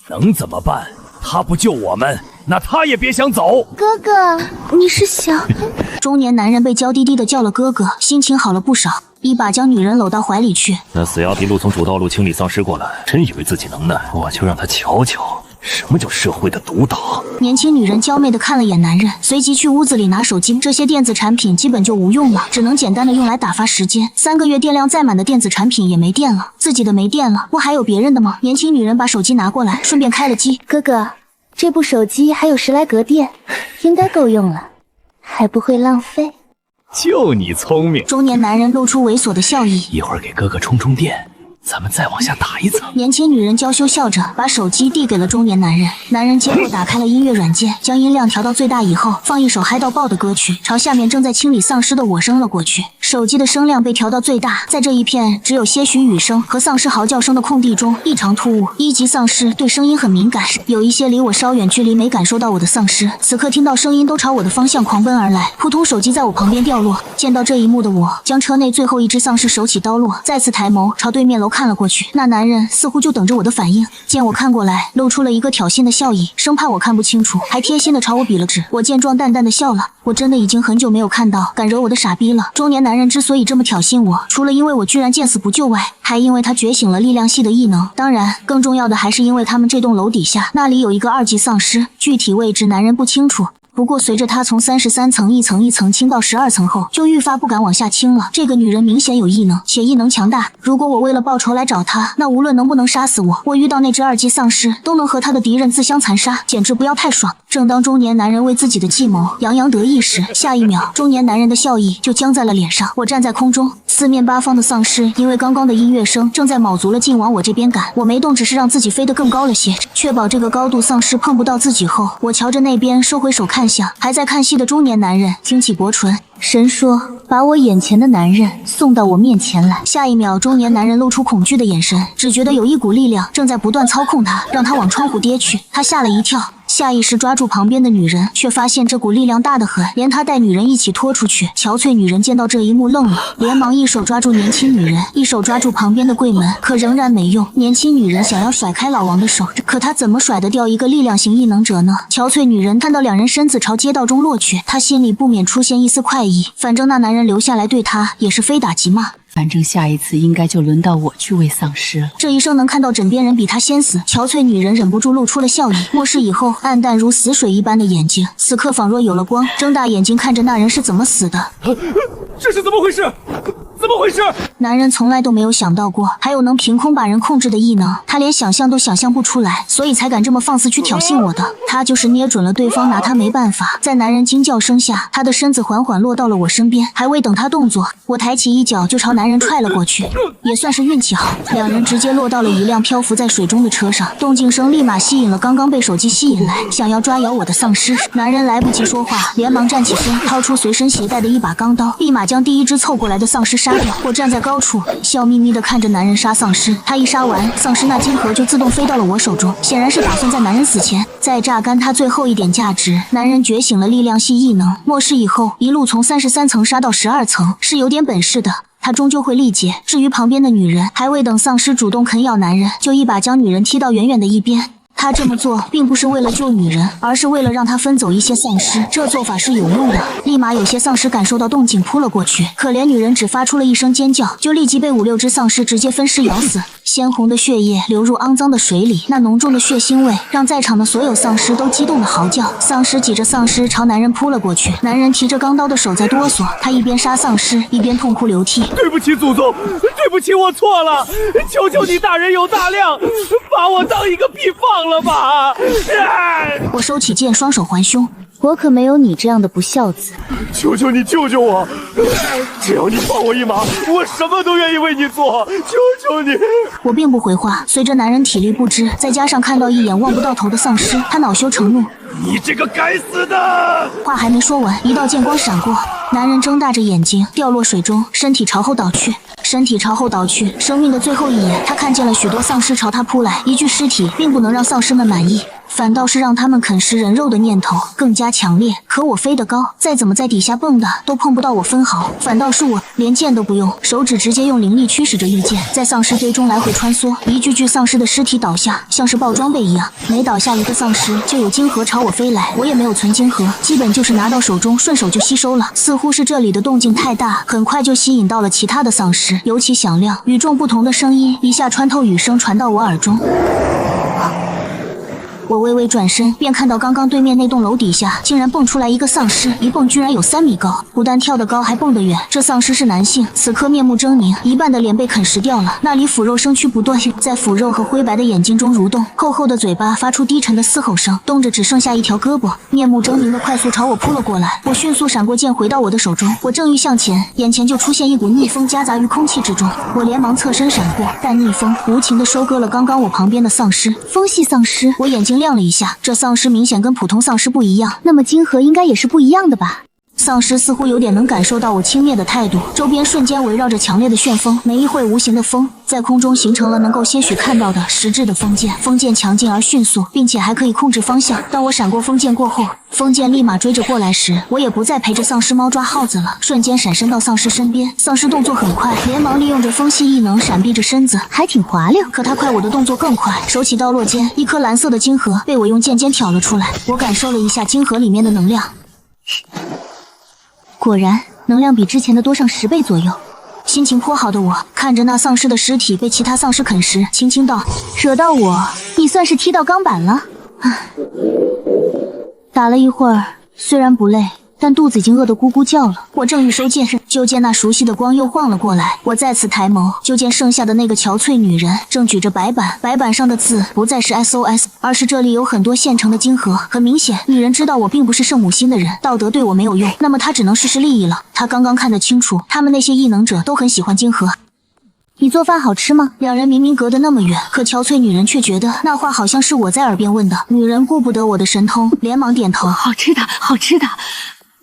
能怎么办？他不救我们，那他也别想走。哥哥，你是想……中年男人被娇滴滴的叫了哥哥，心情好了不少，一把将女人搂到怀里去。那死丫一路从主道路清理丧尸过来，真以为自己能耐，我就让他瞧瞧什么叫社会的毒打。年轻女人娇媚地看了眼男人，随即去屋子里拿手机。这些电子产品基本就无用了，只能简单的用来打发时间。3个月电量再满的电子产品也没电了，自己的没电了，不还有别人的吗？年轻女人把手机拿过来，顺便开了机。哥哥，这部手机还有10来格电，应该够用了，还不会浪费。就你聪明。中年男人露出猥琐的笑意，一会儿给哥哥充充电，咱们再往下打一层。年轻女人娇羞笑着，把手机递给了中年男人。男人接过打开了音乐软件，将音量调到最大以后，放一首嗨到爆的歌曲，朝下面正在清理丧尸的我扔了过去。手机的声量被调到最大，在这一片只有些许雨声和丧尸嚎叫声的空地中异常突兀。1级丧尸对声音很敏感，有一些离我稍远距离没感受到我的丧尸，此刻听到声音都朝我的方向狂奔而来。扑通，手机在我旁边掉落。见到这一幕的我，将车内最后一只丧尸手起刀落，再次抬眸朝对面楼看了过去。那男人似乎就等着我的反应，见我看过来，露出了一个挑衅的笑意，生怕我看不清楚，还贴心的朝我比了指。我见状淡淡的笑了，我真的已经很久没有看到敢惹我的傻逼了。中年男人之所以这么挑衅我，除了因为我居然见死不救外，还因为他觉醒了力量系的异能，当然更重要的还是因为他们这栋楼底下那里有一个2级丧尸，具体位置男人不清楚。不过随着他从33层一层一层清到12层后，就愈发不敢往下清了。这个女人明显有异能，且异能强大。如果我为了报仇来找她，那无论能不能杀死我，我遇到那只2级丧尸都能和他的敌人自相残杀，简直不要太爽。正当中年男人为自己的计谋洋洋得意时，下一秒中年男人的笑意就僵在了脸上。我站在空中，四面八方的丧尸因为刚刚的音乐声正在卯足了劲往我这边赶，我没动只是让自己飞得更高了些，确保这个高度丧尸碰不到自己后，我瞧着那边收回手看向还在看戏的中年男人，挺起薄唇，神说把我眼前的男人送到我面前来。下一秒中年男人露出恐惧的眼神，只觉得有一股力量正在不断操控他，让他往窗户跌去。他吓了一跳，下意识抓住旁边的女人，却发现这股力量大得很，连他带女人一起拖出去。憔悴女人见到这一幕愣了，连忙一手抓住年轻女人，一手抓住旁边的柜门，可仍然没用。年轻女人想要甩开老王的手，可她怎么甩得掉一个力量型异能者呢？憔悴女人看到2人身子朝街道中落去，她心里不免出现一丝快意，反正那男人留下来对她也是非打即骂。反正下一次应该就轮到我去喂丧尸了。这一生能看到枕边人比他先死，憔悴女人忍不住露出了笑意。末世以后暗淡如死水一般的眼睛，此刻仿若有了光，睁大眼睛看着那人是怎么死的。这是怎么回事？怎么回事？男人从来都没有想到过还有能凭空把人控制的异能，他连想象都想象不出来，所以才敢这么放肆去挑衅我的。他就是捏准了对方拿他没办法，在男人惊叫声下，他的身子缓缓落到了我身边，还未等他动作，我抬起一脚就朝男人踹了过去，也算是运气好，2人直接落到了一辆漂浮在水中的车上。动静声立马吸引了刚刚被手机吸引来想要抓咬我的丧尸。男人来不及说话，连忙站起身，掏出随身携带的一把钢刀，立马将第一只凑过来的丧尸杀掉。我站在高处，笑眯眯地看着男人杀丧尸。他一杀完，丧尸那金盒就自动飞到了我手中，显然是打算在男人死前再榨干他最后一点价值。男人觉醒了力量系异能，末世以后一路从33层杀到12层，是有点本事的。他终究会力竭。至于旁边的女人，还未等丧尸主动啃咬男人，就一把将女人踢到远远的一边。他这么做并不是为了救女人，而是为了让他分走一些丧尸。这做法是有用的，立马有些丧尸感受到动静扑了过去。可怜女人只发出了一声尖叫，就立即被5、6只丧尸直接分尸咬死。鲜红的血液流入肮脏的水里，那浓重的血腥味让在场的所有丧尸都激动的嚎叫。丧尸挤着丧尸朝男人扑了过去，男人提着钢刀的手在哆嗦，他一边杀丧尸一边痛哭流涕。对不起，祖宗，对不起，我错了，求求你大人有大量，把我当一个屁放了吧！我收起剑，双手环胸。我可没有你这样的不孝子，求求你救救我！只要你放我一马，我什么都愿意为你做，求求你！我并不回话，随着男人体力不支，再加上看到一眼望不到头的丧尸，他恼羞成怒。你这个该死的！话还没说完，一道剑光闪过，男人睁大着眼睛掉落水中，身体朝后倒去。生命的最后一眼，他看见了许多丧尸朝他扑来。一具尸体并不能让丧尸们满意，反倒是让他们啃食人肉的念头更加强烈。可我飞得高，再怎么在底下蹦的都碰不到我分毫，反倒是我连剑都不用，手指直接用灵力驱使着御剑，在丧尸堆中来回穿梭。一具具丧尸的尸体倒下，像是爆装备一样，每倒下一个丧尸就有金河朝我飞来。我也没有存金河，基本就是拿到手中顺手就吸收了。似乎是这里的动静太大，很快就吸引到了其他的丧尸，尤其响亮，与众不同的声音一下穿透雨声传到我耳中。我微微转身，便看到刚刚对面那栋楼底下竟然蹦出来一个丧尸，一蹦居然有3米高，不但跳得高，还蹦得远。这丧尸是男性，此刻面目狰狞，一半的脸被啃食掉了，那里腐肉生蛆不断，在腐肉和灰白的眼睛中蠕动，厚厚的嘴巴发出低沉的嘶吼声，动着只剩下一条胳膊，面目狰狞的快速朝我扑了过来。我迅速闪过剑回到我的手中，我正欲向前，眼前就出现一股逆风夹杂于空气之中，我连忙侧身闪过，但逆风无情地收割了刚刚我旁边的丧尸。风系丧尸，我眼睛亮了一下，这丧尸明显跟普通丧尸不一样，那么金河应该也是不一样的吧？丧尸似乎有点能感受到我轻蔑的态度，周边瞬间围绕着强烈的旋风，没一会无形的风在空中形成了能够些许看到的实质的风剑。风剑强劲而迅速，并且还可以控制方向。当我闪过风剑过后，风剑立马追着过来时，我也不再陪着丧尸猫抓耗子了，瞬间闪身到丧尸身边。丧尸动作很快，连忙利用着风系异能闪避着身子，还挺滑溜。可他快我的动作更快，手起刀落间，一颗蓝色的金河被我用剑尖挑了出来。我感受了一下金河里面的能量，果然能量比之前的多上10倍左右。心情颇好的我看着那丧尸的尸体被其他丧尸啃食，轻轻道：“惹到我，你算是踢到钢板了。”打了一会儿，虽然不累，但肚子已经饿得咕咕叫了。我正欲收剑，就见那熟悉的光又晃了过来。我再次抬眸，就见剩下的那个憔悴女人正举着白板，白板上的字不再是 SOS， 而是这里有很多现成的金河。很明显，女人知道我并不是圣母心的人，道德对我没有用，那么她只能试试利益了。她刚刚看得清楚，他们那些异能者都很喜欢金河。你做饭好吃吗？两人明明隔得那么远，可憔悴女人却觉得那话好像是我在耳边问的。女人顾不得我的神通，连忙点头：“好吃的，好吃的。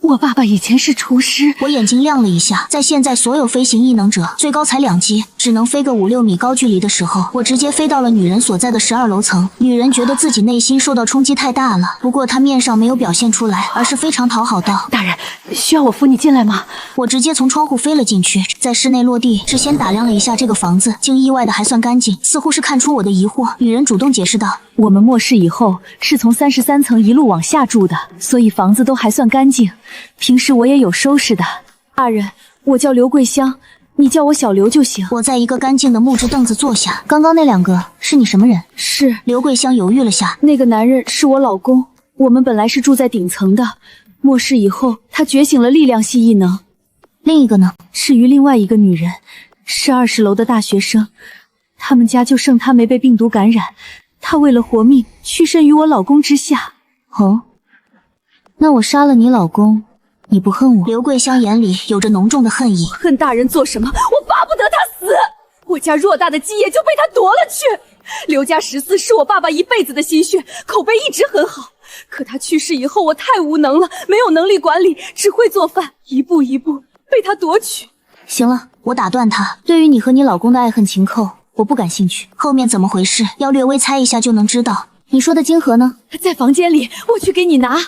我爸爸以前是厨师。”我眼睛亮了一下，在现在所有飞行异能者最高才2级，只能飞个5、6米高距离的时候，我直接飞到了女人所在的12楼层。女人觉得自己内心受到冲击太大了，不过她面上没有表现出来，而是非常讨好道：“大人，需要我扶你进来吗？”我直接从窗户飞了进去，在室内落地，只先打量了一下这个房子，竟意外的还算干净，似乎是看出我的疑惑。女人主动解释道：“我们末世以后是从33层一路往下住的，所以房子都还算干净。平时我也有收拾的。大人，我叫刘桂香，你叫我小刘就行。”我在一个干净的木质凳子坐下。刚刚那2个是你什么人？是。刘桂香犹豫了下，那个男人是我老公，我们本来是住在顶层的，末世以后他觉醒了力量系异能。另一个呢？至于另外一个女人，是20楼的大学生，他们家就剩她没被病毒感染，她为了活命屈身于我老公之下。哦，那我杀了你老公，你不恨我？刘桂香眼里有着浓重的恨意。恨大人做什么？我巴不得他死！我家偌大的基业就被他夺了去。刘家14是我爸爸一辈子的心血，口碑一直很好。可他去世以后，我太无能了，没有能力管理，只会做饭，一步一步被他夺取。行了，我打断他，对于你和你老公的爱恨情仇，我不感兴趣。后面怎么回事，要略微猜一下就能知道。你说的金河呢？在房间里，我去给你拿。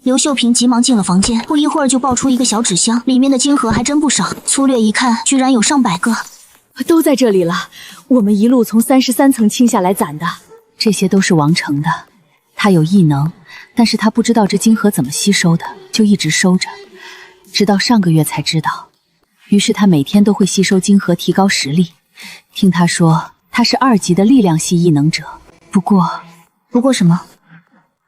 刘秀萍急忙进了房间，不一会儿就抱出一个小纸箱，里面的金河还真不少，粗略一看，居然有上百个。都在这里了，我们一路从33层清下来攒的。这些都是王成的，他有异能，但是他不知道这晶核怎么吸收的，就一直收着，直到上个月才知道。于是他每天都会吸收晶核提高实力。听他说他是2级的力量系异能者，不过什么？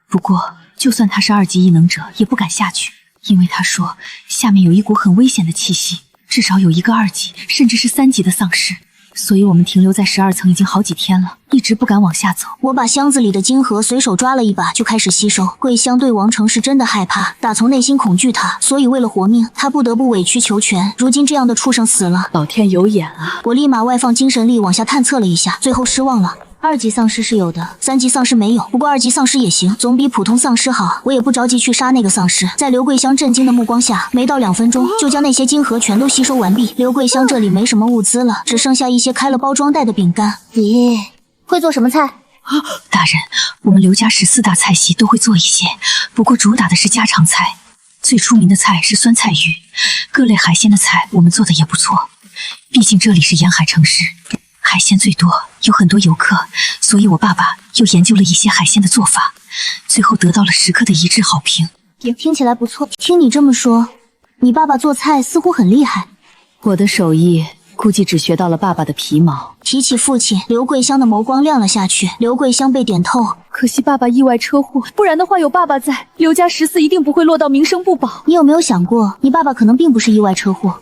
不过就算他是2级异能者，也不敢下去，因为他说下面有一股很危险的气息，至少有一个2级甚至是3级的丧尸。所以我们停留在12层已经好几天了，一直不敢往下走。我把箱子里的晶核随手抓了一把，就开始吸收。桂香对王成是真的害怕，打从内心恐惧他，所以为了活命，他不得不委曲求全。如今这样的畜生死了，老天有眼啊！我立马外放精神力往下探测了一下，最后失望了。2级丧尸是有的，3级丧尸没有。不过2级丧尸也行，总比普通丧尸好。我也不着急去杀那个丧尸。在刘桂香震惊的目光下，没到2分钟就将那些晶核全都吸收完毕。刘桂香这里没什么物资了，只剩下一些开了包装袋的饼干。咦，会做什么菜？大人，我们刘家14大菜系都会做一些，不过主打的是家常菜。最出名的菜是酸菜鱼，各类海鲜的菜我们做的也不错。毕竟这里是沿海城市，海鲜最多，有很多游客，所以我爸爸又研究了一些海鲜的做法，最后得到了食客的一致好评。听起来不错。听你这么说，你爸爸做菜似乎很厉害。我的手艺估计只学到了爸爸的皮毛。提起父亲，刘桂香的眸光亮了下去。刘桂香被点透，可惜爸爸意外车祸，不然的话有爸爸在，刘家14一定不会落到名声不保。你有没有想过，你爸爸可能并不是意外车祸？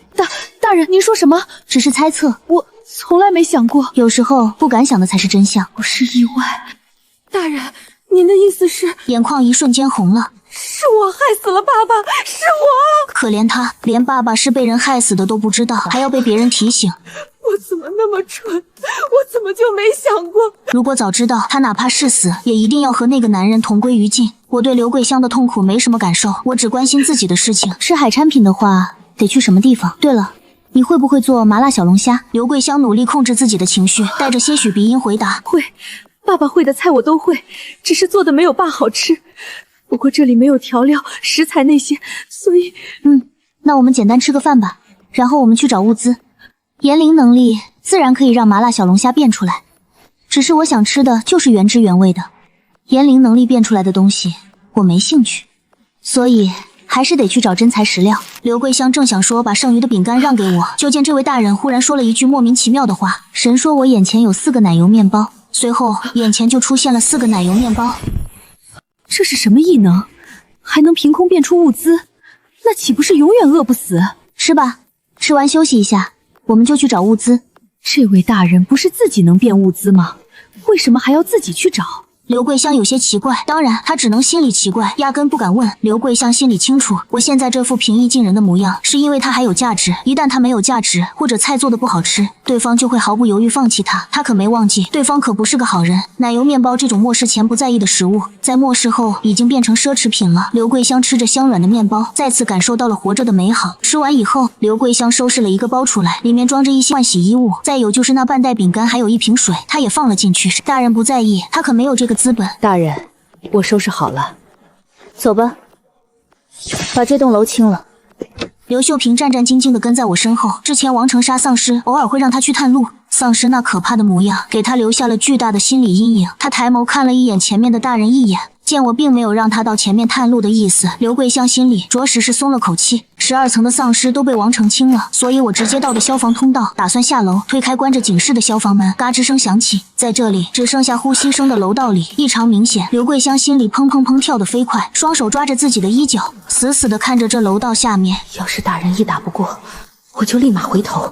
大人，您说什么？只是猜测。我从来没想过，有时候不敢想的才是真相。不是意外。大人，您的意思是？眼眶一瞬间红了。是我害死了爸爸，是我！可怜他，连爸爸是被人害死的都不知道，还要被别人提醒。我怎么那么蠢？我怎么就没想过？如果早知道，他哪怕是死，也一定要和那个男人同归于尽。我对刘桂香的痛苦没什么感受，我只关心自己的事情。吃海产品的话，得去什么地方？对了，你会不会做麻辣小龙虾？刘桂香努力控制自己的情绪，带着些许鼻音回答：会，爸爸会的菜我都会，只是做的没有爸好吃。不过这里没有调料、食材那些，所以……那我们简单吃个饭吧，然后我们去找物资。言灵能力自然可以让麻辣小龙虾变出来，只是我想吃的就是原汁原味的。言灵能力变出来的东西，我没兴趣，所以还是得去找真材实料。刘桂香正想说把剩余的饼干让给我，就见这位大人忽然说了一句莫名其妙的话：“神说我眼前有4个奶油面包。”随后眼前就出现了4个奶油面包。这是什么异能？还能凭空变出物资？那岂不是永远饿不死？吃吧，吃完休息一下，我们就去找物资。这位大人不是自己能变物资吗？为什么还要自己去找？刘桂香有些奇怪，当然她只能心里奇怪，压根不敢问。刘桂香心里清楚，我现在这副平易近人的模样，是因为她还有价值。一旦她没有价值，或者菜做的不好吃，对方就会毫不犹豫放弃她。她可没忘记，对方可不是个好人。奶油面包这种末世前不在意的食物，在末世后已经变成奢侈品了。刘桂香吃着香软的面包，再次感受到了活着的美好。吃完以后，刘桂香收拾了一个包出来，里面装着一些换洗衣物，再有就是那半袋饼干，还有一瓶水，她也放了进去。大人不在意，她可没有这个资本。大人，我收拾好了，走吧，把这栋楼清了。刘秀平战战兢兢地跟在我身后。之前王成杀丧尸，偶尔会让他去探路，丧尸那可怕的模样给他留下了巨大的心理阴影。他抬眸看了一眼前面的大人一眼，见我并没有让他到前面探路的意思，刘桂香心里着实是松了口气。12层的丧尸都被王成清了，所以我直接到的消防通道，打算下楼推开关着警示的消防门，嘎吱声响起。在这里只剩下呼吸声的楼道里异常明显，刘桂香心里砰砰砰跳得飞快，双手抓着自己的衣角，死死地看着这楼道下面。要是大人一打不过，我就立马回头。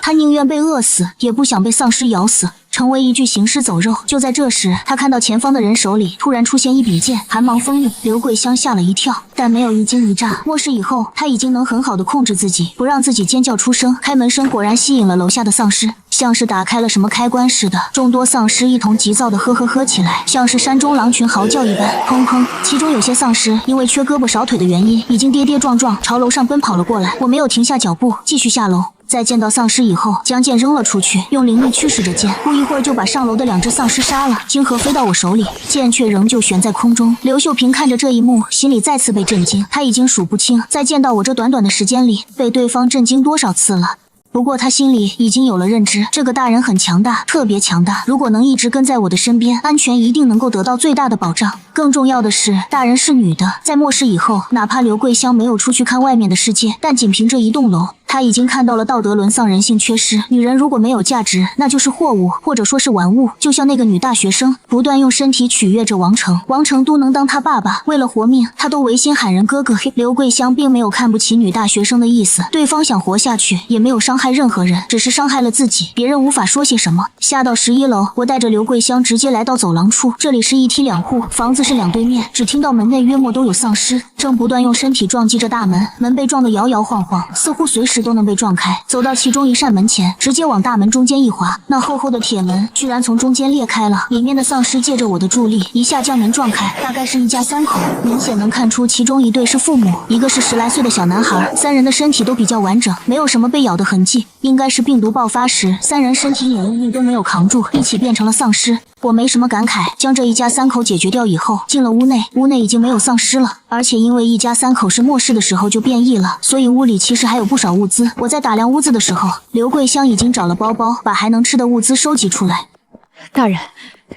他宁愿被饿死，也不想被丧尸咬死，成为一具行尸走肉。就在这时，他看到前方的人手里突然出现一柄剑，寒芒锋利。刘桂香吓了一跳，但没有一惊一乍。末世以后，他已经能很好的控制自己，不让自己尖叫出声。开门声果然吸引了楼下的丧尸，像是打开了什么开关似的，众多丧尸一同急躁的呵呵呵起来，像是山中狼群嚎叫一般。砰砰，其中有些丧尸因为缺胳膊少腿的原因，已经跌跌撞撞朝楼上奔跑了过来。我没有停下脚步，继续下楼。在见到丧尸以后，将剑扔了出去，用灵力驱使着剑，不一会儿就把上楼的2只丧尸杀了。晶核飞到我手里，剑却仍旧悬在空中。刘秀平看着这一幕，心里再次被震惊。他已经数不清，在见到我这短短的时间里，被对方震惊多少次了。不过他心里已经有了认知，这个大人很强大，特别强大。如果能一直跟在我的身边，安全一定能够得到最大的保障。更重要的是，大人是女的。在末世以后，哪怕刘桂香没有出去看外面的世界，但仅凭这一栋楼，她已经看到了道德沦丧、人性缺失。女人如果没有价值，那就是货物，或者说是玩物。就像那个女大学生，不断用身体取悦着王成，王成都能当他爸爸。为了活命，他都违心喊人哥哥。刘桂香并没有看不起女大学生的意思，对方想活下去，也没有伤害任何人，只是伤害了自己，别人无法说些什么。下到11楼，我带着刘桂香直接来到走廊处，这里是一梯两户，房子是两对面，只听到门内约莫都有丧尸，正不断用身体撞击着大门，门被撞得摇摇晃晃，似乎随时都能被撞开。走到其中一扇门前，直接往大门中间一滑，那厚厚的铁门居然从中间裂开了，里面的丧尸借着我的助力，一下将门撞开，大概是一家3口，明显能看出其中一对是父母，一个是10来岁的小男孩，3人的身体都比较完整，没有什么被咬的痕迹，应该是病毒爆发时3人身体免疫力都没有扛住，一起变成了丧尸。我没什么感慨，将这一家3口解决掉以后，进了屋内，屋内已经没有丧尸了，而且因为一家3口是末世的时候就变异了，所以屋里其实还有不少物资。我在打量屋子的时候，刘桂香已经找了包包，把还能吃的物资收集出来。大人，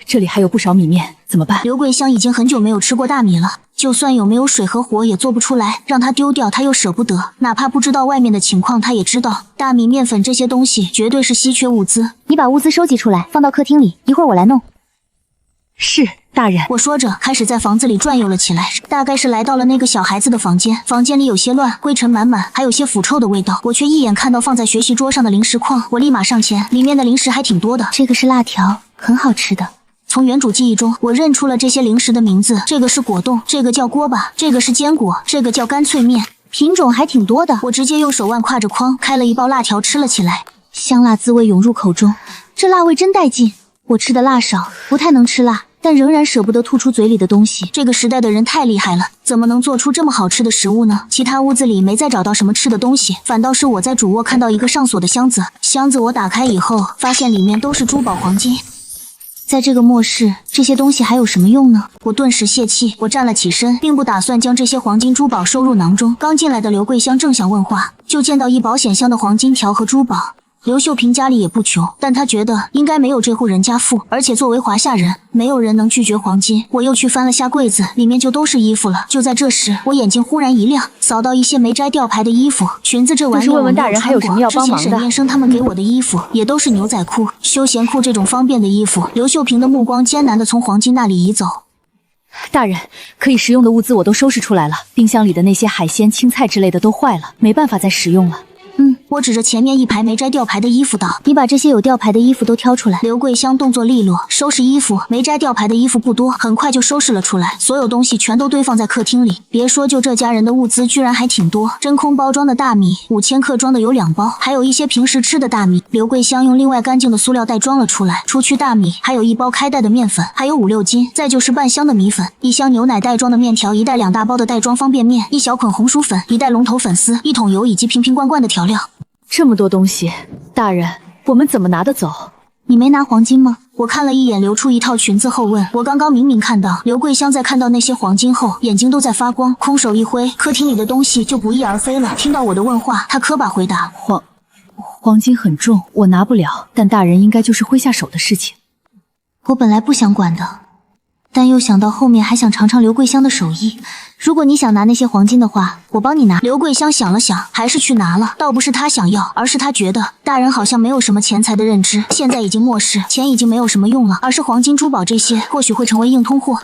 这里还有不少米面，怎么办？刘桂香已经很久没有吃过大米了，就算有没有水和火也做不出来，让她丢掉她又舍不得，哪怕不知道外面的情况，她也知道大米、面粉这些东西绝对是稀缺物资。你把物资收集出来，放到客厅里，一会儿我来弄。是，大人。我说着，开始在房子里转悠了起来，大概是来到了那个小孩子的房间。房间里有些乱，灰尘满满，还有些腐臭的味道。我却一眼看到放在学习桌上的零食筐，我立马上前，里面的零食还挺多的。这个是辣条，很好吃的。从原主记忆中，我认出了这些零食的名字，这个是果冻，这个叫锅巴，这个是坚果，这个叫干脆面，品种还挺多的。我直接用手腕挎着筐，开了一包辣条吃了起来，香辣滋味涌入口中，这辣味真带劲。我吃的辣少，不太能吃辣，但仍然舍不得吐出嘴里的东西。这个时代的人太厉害了，怎么能做出这么好吃的食物呢？其他屋子里没再找到什么吃的东西，反倒是我在主卧看到一个上锁的箱子。箱子我打开以后，发现里面都是珠宝黄金。在这个末世，这些东西还有什么用呢？我顿时泄气，我站了起身，并不打算将这些黄金珠宝收入囊中。刚进来的刘桂香正想问话，就见到一保险箱的黄金条和珠宝。刘秀平家里也不穷，但他觉得应该没有这户人家富，而且作为华夏人，没有人能拒绝黄金。我又去翻了下柜子，里面就都是衣服了。就在这时，我眼睛忽然一亮，扫到一些没摘吊牌的衣服、裙子，这玩意儿问问大人还有什么要帮忙的。之前沈念生他们给我的衣服也都是牛仔裤、休闲裤这种方便的衣服。刘秀平的目光艰难地从黄金那里移走。大人，可以食用的物资我都收拾出来了，冰箱里的那些海鲜、青菜之类的都坏了，没办法再食用了。我指着前面一排没摘吊牌的衣服道：“你把这些有吊牌的衣服都挑出来。”刘桂香动作利落，收拾衣服，没摘吊牌的衣服不多，很快就收拾了出来。所有东西全都堆放在客厅里。别说，就这家人的物资居然还挺多，真空包装的大米5000克装的有2包，还有一些平时吃的大米。刘桂香用另外干净的塑料袋装了出来，除去大米，还有1包开袋的面粉，还有5、6斤，再就是半箱的米粉，1箱牛奶袋装的面条，1袋2大包的袋装方便面，1小捆红薯粉，1袋龙头粉丝，1桶油以及瓶瓶罐罐的调料。这么多东西，大人，我们怎么拿得走？你没拿黄金吗？我看了一眼流出一套裙子后问，我刚刚明明看到刘桂香在看到那些黄金后眼睛都在发光，空手一挥，客厅里的东西就不翼而飞了。听到我的问话，她磕巴回答：黄金很重，我拿不了，但大人应该就是挥下手的事情。我本来不想管的，但又想到后面还想尝尝刘桂香的手艺。如果你想拿那些黄金的话，我帮你拿。刘桂香想了想，还是去拿了。倒不是她想要，而是她觉得大人好像没有什么钱财的认知，现在已经末世，钱已经没有什么用了，而是黄金珠宝这些或许会成为硬通货。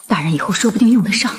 大人以后说不定用得上。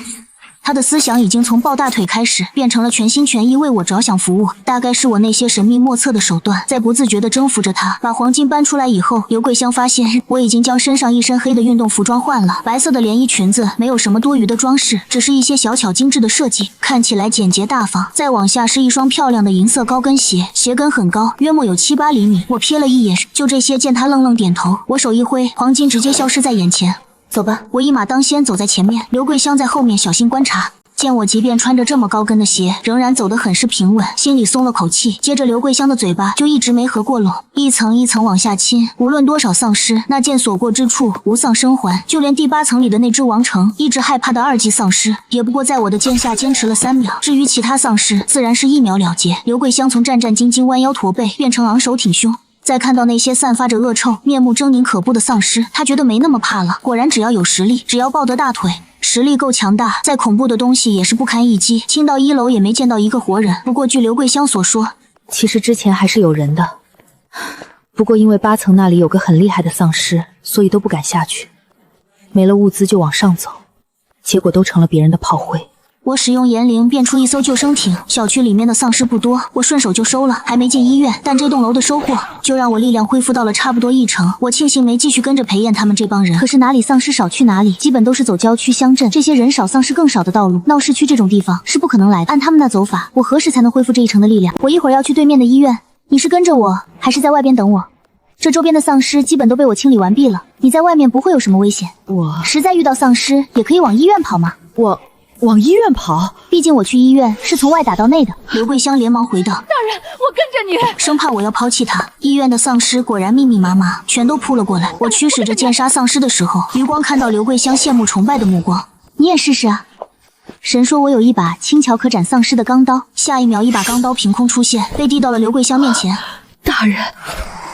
他的思想已经从抱大腿开始，变成了全心全意为我着想服务。大概是我那些神秘莫测的手段，在不自觉地征服着他。把黄金搬出来以后，刘桂香发现我已经将身上一身黑的运动服装换了，白色的连衣裙子，没有什么多余的装饰，只是一些小巧精致的设计，看起来简洁大方。再往下是一双漂亮的银色高跟鞋，鞋跟很高，约莫有7、8厘米。我瞥了一眼，就这些。见他愣愣点头，我手一挥，黄金直接消失在眼前。走吧，我一马当先走在前面，刘桂香在后面小心观察。见我即便穿着这么高跟的鞋，仍然走得很是平稳，心里松了口气。接着刘桂香的嘴巴就一直没合过拢，一层一层往下亲。无论多少丧尸，那剑所过之处无丧生还。就连第8层里的那只王成，一直害怕的2级丧尸，也不过在我的剑下坚持了3秒。至于其他丧尸，自然是1秒了结。刘桂香从战战兢兢弯腰驼背，变成昂首挺胸。再看到那些散发着恶臭、面目狰狞可怖的丧尸，他觉得没那么怕了。果然，只要有实力，只要抱得大腿，实力够强大，再恐怖的东西也是不堪一击。清到1楼也没见到一个活人。不过据刘桂香所说，其实之前还是有人的，不过因为8层那里有个很厉害的丧尸，所以都不敢下去。没了物资就往上走，结果都成了别人的炮灰。我使用炎灵变出一艘救生艇，小区里面的丧尸不多，我顺手就收了，还没进医院，但这栋楼的收获就让我力量恢复到了差不多1成。我庆幸没继续跟着裴燕他们这帮人，可是哪里丧尸少去哪里，基本都是走郊区乡镇这些人少丧尸更少的道路，闹市区这种地方是不可能来的。按他们那走法，我何时才能恢复这1成的力量？我一会儿要去对面的医院，你是跟着我，还是在外边等我？这周边的丧尸基本都被我清理完毕了，你在外面不会有什么危险。我实在遇到丧尸，也可以往医院跑嘛。我往医院跑？毕竟我去医院是从外打到内的。刘桂香连忙回道：“大人，我跟着你。”生怕我要抛弃他。医院的丧尸果然密密麻麻，全都扑了过来。我驱使着剑杀丧尸的时候，余光看到刘桂香羡慕崇拜的目光。你也试试啊！神说我有一把轻巧可斩丧尸的钢刀，下一秒一把钢刀凭空出现，被递到了刘桂香面前。大人，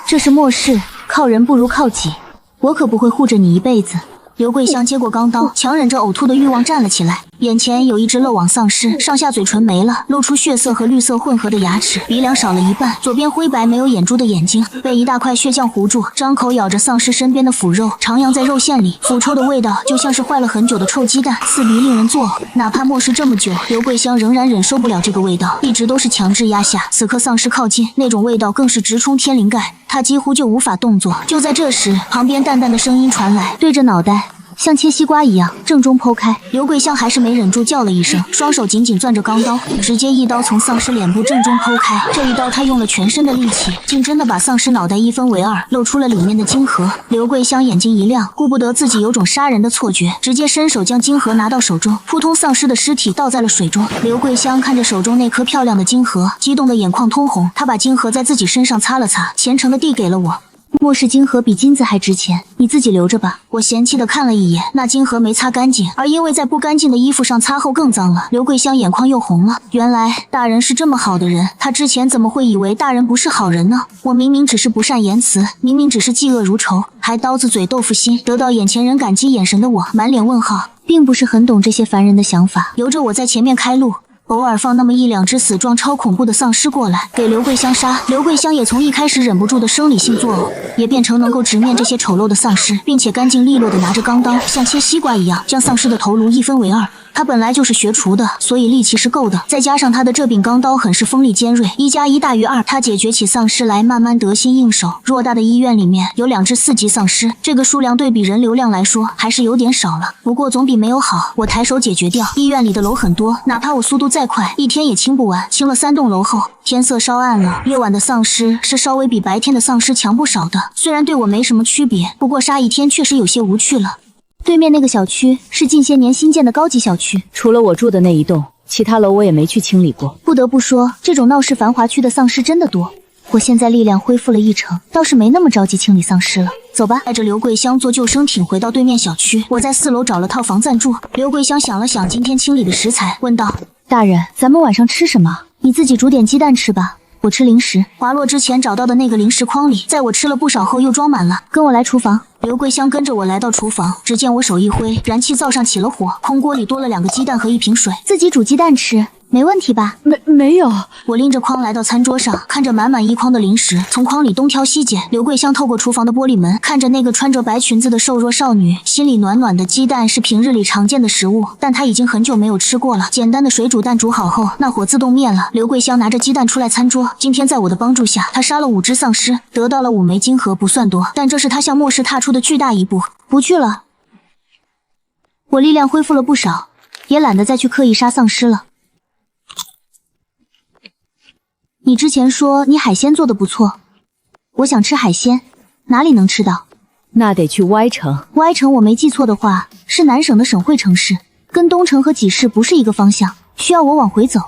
这是末世，靠人不如靠己，我可不会护着你一辈子。刘桂香接过钢刀，强忍着呕吐的欲望站了起来。眼前有一只漏网丧尸，上下嘴唇没了，露出血色和绿色混合的牙齿，鼻梁少了一半，左边灰白没有眼珠的眼睛被一大块血浆糊住，张口咬着丧尸身边的腐肉，徜徉在肉馅里，腐臭的味道就像是坏了很久的臭鸡蛋，刺鼻令人作呕。哪怕漠视这么久，刘桂香仍然忍受不了这个味道，一直都是强制压下。此刻丧尸靠近，那种味道更是直冲天灵盖，她几乎就无法动作。就在这时，旁边淡淡的声音传来，对着脑袋像切西瓜一样正中剖开。刘桂香还是没忍住叫了一声，双手紧紧攥着钢刀，直接一刀从丧尸脸部正中剖开。这一刀她用了全身的力气，竟真的把丧尸脑袋1分为2，露出了里面的晶核。刘桂香眼睛一亮，顾不得自己有种杀人的错觉，直接伸手将晶核拿到手中，扑通，丧尸的尸体倒在了水中。刘桂香看着手中那颗漂亮的晶核，激动的眼眶通红，她把晶核在自己身上擦了擦，虔诚的递给了我。末世晶核比金子还值钱，你自己留着吧。我嫌弃的看了一眼，那晶核没擦干净，而因为在不干净的衣服上擦后更脏了。刘桂香眼眶又红了，原来大人是这么好的人，她之前怎么会以为大人不是好人呢？我明明只是不善言辞，明明只是嫉恶如仇，还刀子嘴豆腐心。得到眼前人感激眼神的我，满脸问号，并不是很懂这些凡人的想法。由着我在前面开路，偶尔放那么1、2只死状超恐怖的丧尸过来给刘桂香杀。刘桂香也从一开始忍不住的生理性作呕，也变成能够直面这些丑陋的丧尸，并且干净利落的拿着钢刀像切西瓜一样将丧尸的头颅1分为2。他本来就是学厨的，所以力气是够的，再加上他的这柄钢刀很是锋利尖锐，1+1大于2，他解决起丧尸来慢慢得心应手。偌大的医院里面有2只4级丧尸，这个数量对比人流量来说还是有点少了，不过总比没有好。我抬手解决掉。医院里的楼很多，哪怕我速度再快，一天也清不完。清了3栋楼后，天色稍暗了，夜晚的丧尸是稍微比白天的丧尸强不少的，虽然对我没什么区别，不过杀一天确实有些无趣了。对面那个小区是近些年新建的高级小区，除了我住的那一栋，其他楼我也没去清理过。不得不说，这种闹市繁华区的丧尸真的多。我现在力量恢复了1成，倒是没那么着急清理丧尸了。走吧，带着刘桂香坐救生艇回到对面小区。我在4楼找了套房暂住。刘桂香想了想今天清理的食材，问道：“大人，咱们晚上吃什么？你自己煮点鸡蛋吃吧。”我吃零食，滑落之前找到的那个零食筐里，在我吃了不少后又装满了。跟我来厨房。刘桂香跟着我来到厨房，只见我手一挥，燃气灶上起了火，空锅里多了2个鸡蛋和1瓶水。自己煮鸡蛋吃，没问题吧？没有。我拎着筐来到餐桌上，看着满满1筐的零食，从筐里东挑西拣。刘桂香透过厨房的玻璃门，看着那个穿着白裙子的瘦弱少女，心里暖暖的。鸡蛋是平日里常见的食物，但她已经很久没有吃过了。简单的水煮蛋煮好后，那火自动灭了。刘桂香拿着鸡蛋出来餐桌。今天在我的帮助下，她杀了5只丧尸，得到了5枚晶核，不算多，但这是她向末世踏出的巨大一步。不去了，我力量恢复了不少，也懒得再去刻意杀丧尸了。你之前说你海鲜做的不错，我想吃海鲜，哪里能吃到？那得去 Y 城。Y 城我没记错的话，是南省的省会城市。跟东城和济市不是一个方向，需要我往回走。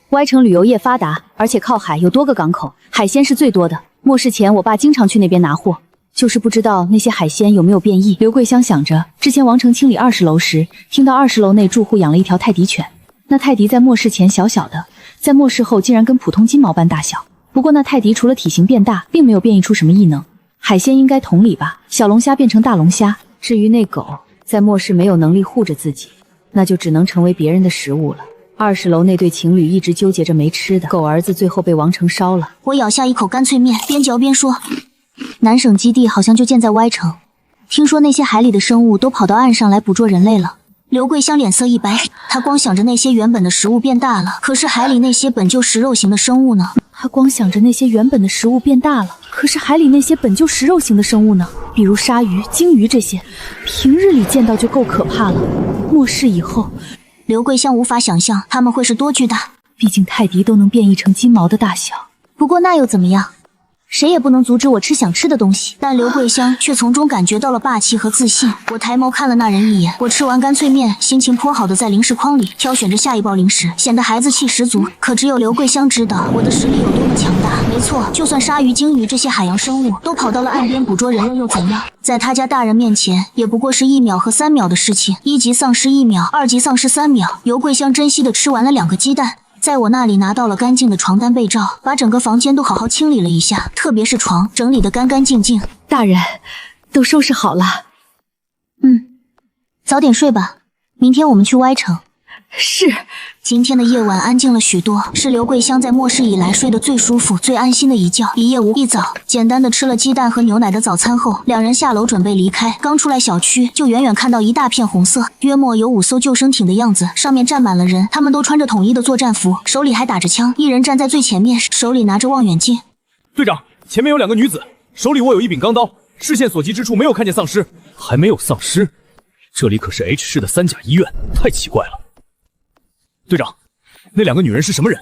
歪城旅游业发达，而且靠海，有多个港口，海鲜是最多的。末世前，我爸经常去那边拿货，就是不知道那些海鲜有没有变异。刘桂香想着，之前王城清理20楼时，听到20楼内住户养了一条泰迪犬。那泰迪在末世前小小的，在末世后竟然跟普通金毛般大小。不过那泰迪除了体型变大，并没有变异出什么异能。海鲜应该同理吧，小龙虾变成大龙虾。至于那狗，在末世没有能力护着自己，那就只能成为别人的食物了。20楼那对情侣一直纠结着没吃的，狗儿子最后被王城烧了。我咬下一口干脆面，边嚼边说：“南省基地好像就建在歪城，听说那些海里的生物都跑到岸上来捕捉人类了。”刘桂香脸色一白，她光想着那些原本的食物变大了，可是海里那些本就食肉型的生物呢？他光想着那些原本的食物变大了，可是海里那些本就食肉型的生物呢？比如鲨鱼、鲸鱼这些，平日里见到就够可怕了。末世以后，刘桂香无法想象他们会是多巨大，毕竟泰迪都能变异成金毛的大小。不过那又怎么样？谁也不能阻止我吃想吃的东西，但刘桂香却从中感觉到了霸气和自信。我抬眸看了那人一眼，我吃完干脆面，心情颇好的在零食筐里挑选着下一包零食，显得孩子气十足。可只有刘桂香知道我的实力有多么强大。没错，就算鲨鱼、鲸鱼这些海洋生物都跑到了岸边捕捉人类又怎样？在他家大人面前，也不过是1秒和3秒的事情。1级丧尸1秒，2级丧尸3秒。刘桂香珍惜的吃完了2个鸡蛋。在我那里拿到了干净的床单被罩，把整个房间都好好清理了一下，特别是床，整理得干干净净。大人，都收拾好了。早点睡吧，明天我们去歪城。是。今天的夜晚安静了许多，是刘桂香在末世以来睡得最舒服、最安心的一觉。一夜无一早，简单的吃了鸡蛋和牛奶的早餐后，两人下楼准备离开。刚出来小区，就远远看到一大片红色，约莫有5艘救生艇的样子，上面站满了人，他们都穿着统一的作战服，手里还打着枪，一人站在最前面，手里拿着望远镜。队长，前面有2个女子，手里握有一柄钢刀，视线所及之处没有看见丧尸。还没有丧尸？这里可是 H 市的3甲医院，太奇怪了。队长，那2个女人是什么人？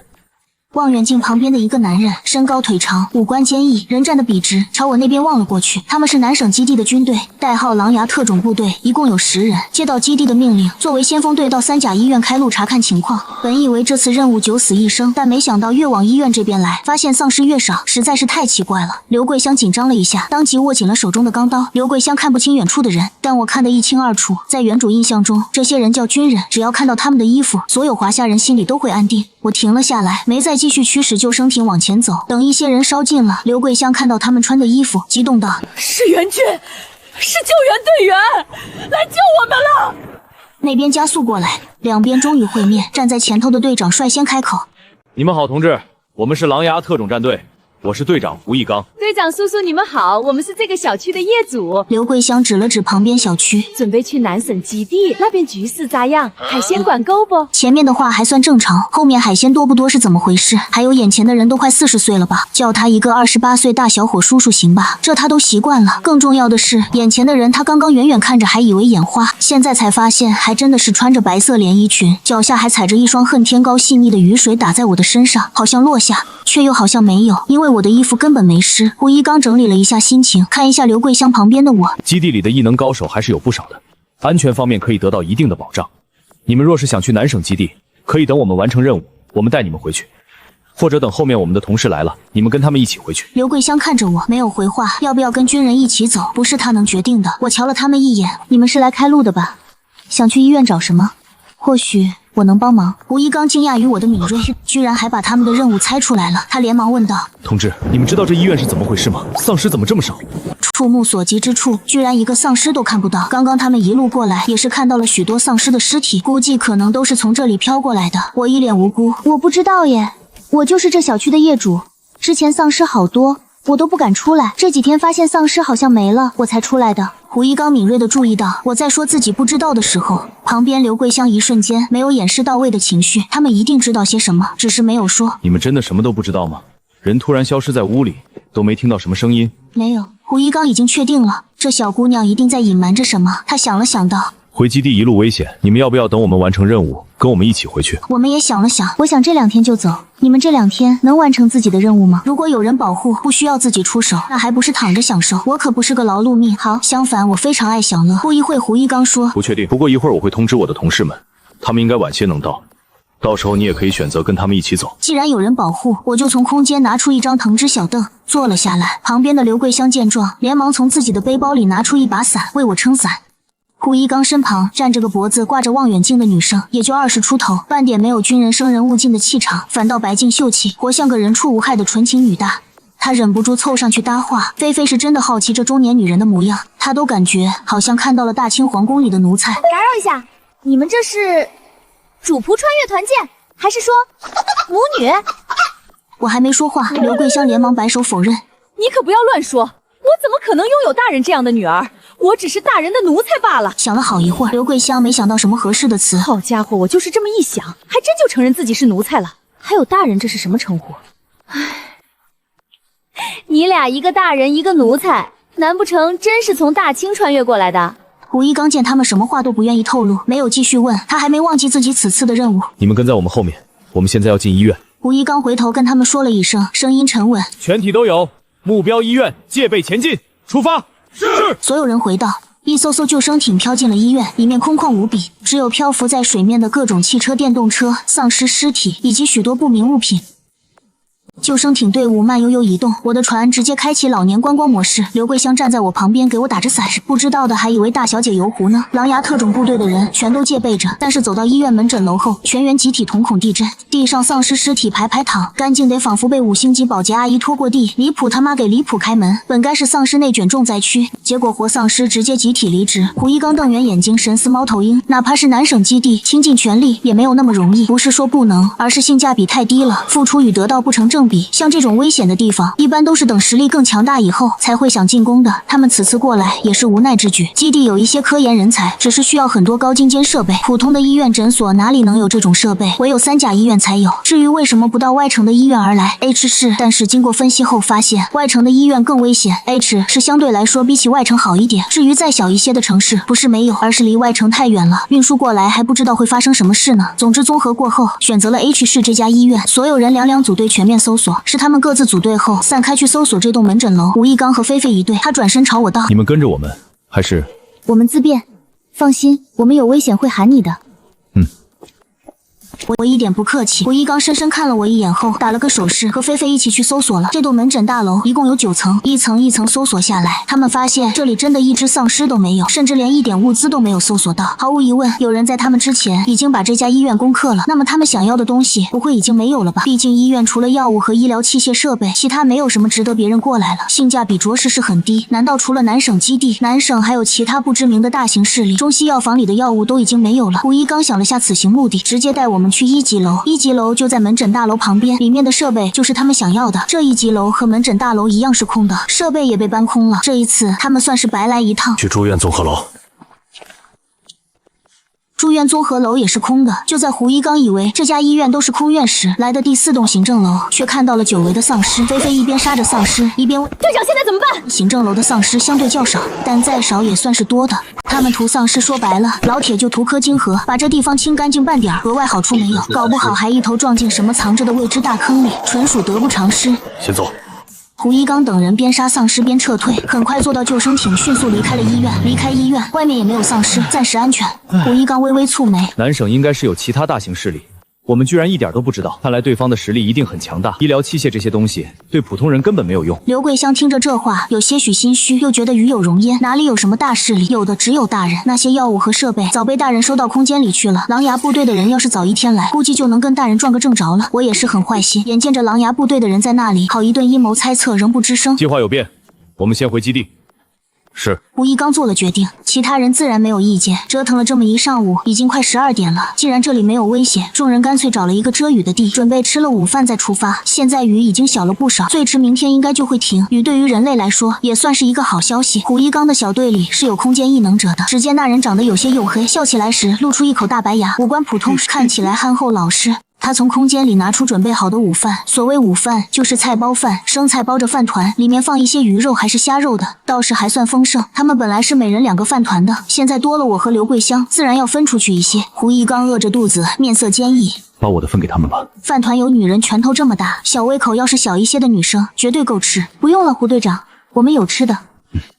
望远镜旁边的一个男人，身高腿长，五官坚毅，人站得笔直，朝我那边望了过去。他们是南省基地的军队，代号狼牙特种部队，一共有10人。接到基地的命令，作为先锋队到3甲医院开路查看情况。本以为这次任务9死1生，但没想到越往医院这边来，发现丧尸越少，实在是太奇怪了。刘桂香紧张了一下，当即握紧了手中的钢刀。刘桂香看不清远处的人，但我看得一清二楚。在原主印象中，这些人叫军人，只要看到他们的衣服，所有华夏人心里都会安定。我停了下来，没再继续驱使救生艇往前走。等一些人稍近了，刘桂香看到他们穿的衣服，激动道：“是援军，是救援队员，来救我们了！”那边加速过来，两边终于会面。站在前头的队长率先开口：“你们好，同志，我们是狼牙特种战队，我是队长胡一刚。”队长叔叔你们好，我们是这个小区的业主。刘桂香指了指旁边小区，准备去南省基地，那边局势咋样？海鲜管够不？前面的话还算正常，后面海鲜多不多是怎么回事？还有眼前的人都快40岁了吧，叫他一个28岁大小伙叔叔行吧，这他都习惯了。更重要的是，眼前的人他刚刚远远看着还以为眼花，现在才发现还真的是穿着白色连衣裙，脚下还踩着一双恨天高细腻的雨水打在我的身上，好像落下，却又好像没有，因为我的衣服根本没湿。胡一刚整理了一下心情，看一下刘桂香旁边的我。基地里的异能高手还是有不少的，安全方面可以得到一定的保障。你们若是想去南省基地，可以等我们完成任务，我们带你们回去，或者等后面我们的同事来了，你们跟他们一起回去。刘桂香看着我，没有回话。要不要跟军人一起走，不是他能决定的。我瞧了他们一眼，你们是来开路的吧？想去医院找什么？或许我能帮忙。胡一刚惊讶于我的敏锐，居然还把他们的任务猜出来了。他连忙问道：“同志，你们知道这医院是怎么回事吗？丧尸怎么这么少？”触目所及之处，居然一个丧尸都看不到。刚刚他们一路过来，也是看到了许多丧尸的尸体，估计可能都是从这里飘过来的。我一脸无辜，我不知道耶，我就是这小区的业主。之前丧尸好多，我都不敢出来。这几天发现丧尸好像没了，我才出来的。胡一刚敏锐地注意到我在说自己不知道的时候，旁边刘桂香一瞬间没有掩饰到位的情绪。他们一定知道些什么，只是没有说。你们真的什么都不知道吗？人突然消失在屋里，都没听到什么声音？没有。胡一刚已经确定了，这小姑娘一定在隐瞒着什么。他想了想道：“回基地一路危险，你们要不要等我们完成任务，跟我们一起回去？”我们也想了想，我想这2天就走。你们这2天能完成自己的任务吗？如果有人保护，不需要自己出手，那还不是躺着享受？我可不是个劳碌命。好，相反，我非常爱享乐。不一会，胡一刚说：“不确定，不过一会儿我会通知我的同事们，他们应该晚些能到，到时候你也可以选择跟他们一起走。既然有人保护，我就从空间拿出一张藤枝小凳，坐了下来。旁边的刘桂香见状，连忙从自己的背包里拿出一把伞，为我撑伞。胡一刚身旁站着个脖子挂着望远镜的女生，也就20出头，半点没有军人生人勿近的气场，反倒白净秀气，活像个人畜无害的纯情女大。他忍不住凑上去搭话，菲菲是真的好奇这中年女人的模样，她都感觉好像看到了大清皇宫里的奴才。打扰一下，你们这是主仆穿越团建，还是说母女？我还没说话，刘桂香连忙摆手否认。你可不要乱说，我怎么可能拥有大人这样的女儿？我只是大人的奴才罢了。想了好一会儿，刘桂香没想到什么合适的词。好家伙，我就是这么一想，还真就承认自己是奴才了。还有大人，这是什么称呼？你俩一个大人，一个奴才，难不成真是从大清穿越过来的？胡一刚见他们什么话都不愿意透露，没有继续问。他还没忘记自己此次的任务。你们跟在我们后面，我们现在要进医院。胡一刚回头跟他们说了一声，声音沉稳：全体都有，目标医院，戒备前进，出发。是。所有人回道。一艘艘救生艇飘进了医院，里面空旷无比，只有漂浮在水面的各种汽车、电动车、丧尸尸体以及许多不明物品。救生艇队伍慢悠悠移动，我的船直接开启老年观光模式。刘桂香站在我旁边给我打着伞，不知道的还以为大小姐游湖呢。狼牙特种部队的人全都戒备着，但是走到医院门诊楼后，全员集体瞳孔地震，地上丧尸尸体排排躺，干净得仿佛被5星级保洁阿姨拖过地。离谱他妈给离谱开门，本该是丧尸内卷重灾区，结果活丧尸直接集体离职。胡一刚瞪圆眼睛，神似猫头鹰，哪怕是南省基地倾尽全力也没有那么容易，不是说不能，而是性价比太低了，付出与得到不成正比。像这种危险的地方，一般都是等实力更强大以后才会想进攻的。他们此次过来也是无奈之举。基地有一些科研人才，只是需要很多高精尖设备，普通的医院诊所哪里能有这种设备？唯有3甲医院才有。至于为什么不到外城的医院而来 ，H 市，但是经过分析后发现，外城的医院更危险 ，H 是相对来说比起外城好一点。至于再小一些的城市，不是没有，而是离外城太远了，运输过来还不知道会发生什么事呢。总之综合过后，选择了 H 市这家医院。所有人2组队全面搜索，是他们各自组队后散开去搜索这栋门诊楼。吴一刚和菲菲一队，他转身朝我道：“你们跟着我们，还是？”我们自便，放心，我们有危险会喊你的。我一点不客气。胡一刚深深看了我一眼后，打了个手势，和菲菲一起去搜索了。这栋门诊大楼一共有9层，一层一层搜索下来，他们发现这里真的一只丧尸都没有，甚至连一点物资都没有搜索到。毫无疑问，有人在他们之前已经把这家医院攻克了。那么他们想要的东西不会已经没有了吧？毕竟医院除了药物和医疗器械设备，其他没有什么值得别人过来了，性价比着实是很低。难道除了南省基地，南省还有其他不知名的大型势力？中西药房里的药物都已经没有了。胡一刚想了下此行目的，直接带我们去1级楼。1级楼就在门诊大楼旁边，里面的设备就是他们想要的。这1级楼和门诊大楼一样是空的，设备也被搬空了。这一次他们算是白来一趟。去住院综合楼。住院综合楼也是空的。就在胡一刚以为这家医院都是空院时，来的第4栋行政楼却看到了久违的丧尸。菲菲一边杀着丧尸，一边问队长现在怎么办？行政楼的丧尸相对较少，但再少也算是多的。他们屠丧尸说白了，老铁就图颗金核，把这地方清干净半点，额外好处没有，搞不好还一头撞进什么藏着的未知大坑里，纯属得不偿失。先走。胡一刚等人边杀丧尸边撤退，很快坐到救生艇，迅速离开了医院。离开医院，外面也没有丧尸，暂时安全。胡一刚微微蹙眉，南省应该是有其他大型势力，我们居然一点都不知道。看来对方的实力一定很强大，医疗器械这些东西对普通人根本没有用。刘桂香听着这话，有些许心虚，又觉得与有荣焉。哪里有什么大势力，有的只有大人。那些药物和设备早被大人收到空间里去了。狼牙部队的人要是早一天来，估计就能跟大人撞个正着了。我也是很坏心，眼见着狼牙部队的人在那里，好一顿阴谋猜测，仍不吱声。计划有变，我们先回基地。是。胡一刚做了决定，其他人自然没有意见。折腾了这么一上午，已经快12点了。既然这里没有危险，众人干脆找了一个遮雨的地，准备吃了午饭再出发。现在雨已经小了不少，最迟明天应该就会停。雨对于人类来说也算是一个好消息。胡一刚的小队里是有空间异能者的。只见那人长得有些黝黑，笑起来时露出一口大白牙，五官普通，看起来憨厚老实。他从空间里拿出准备好的午饭，所谓午饭就是菜包饭，生菜包着饭团，里面放一些鱼肉还是虾肉的，倒是还算丰盛。他们本来是每人2个饭团的，现在多了我和刘桂香，自然要分出去一些。胡一刚饿着肚子，面色坚毅，把我的分给他们吧。饭团有女人拳头这么大，小胃口要是小一些的女生绝对够吃。不用了，胡队长，我们有吃的。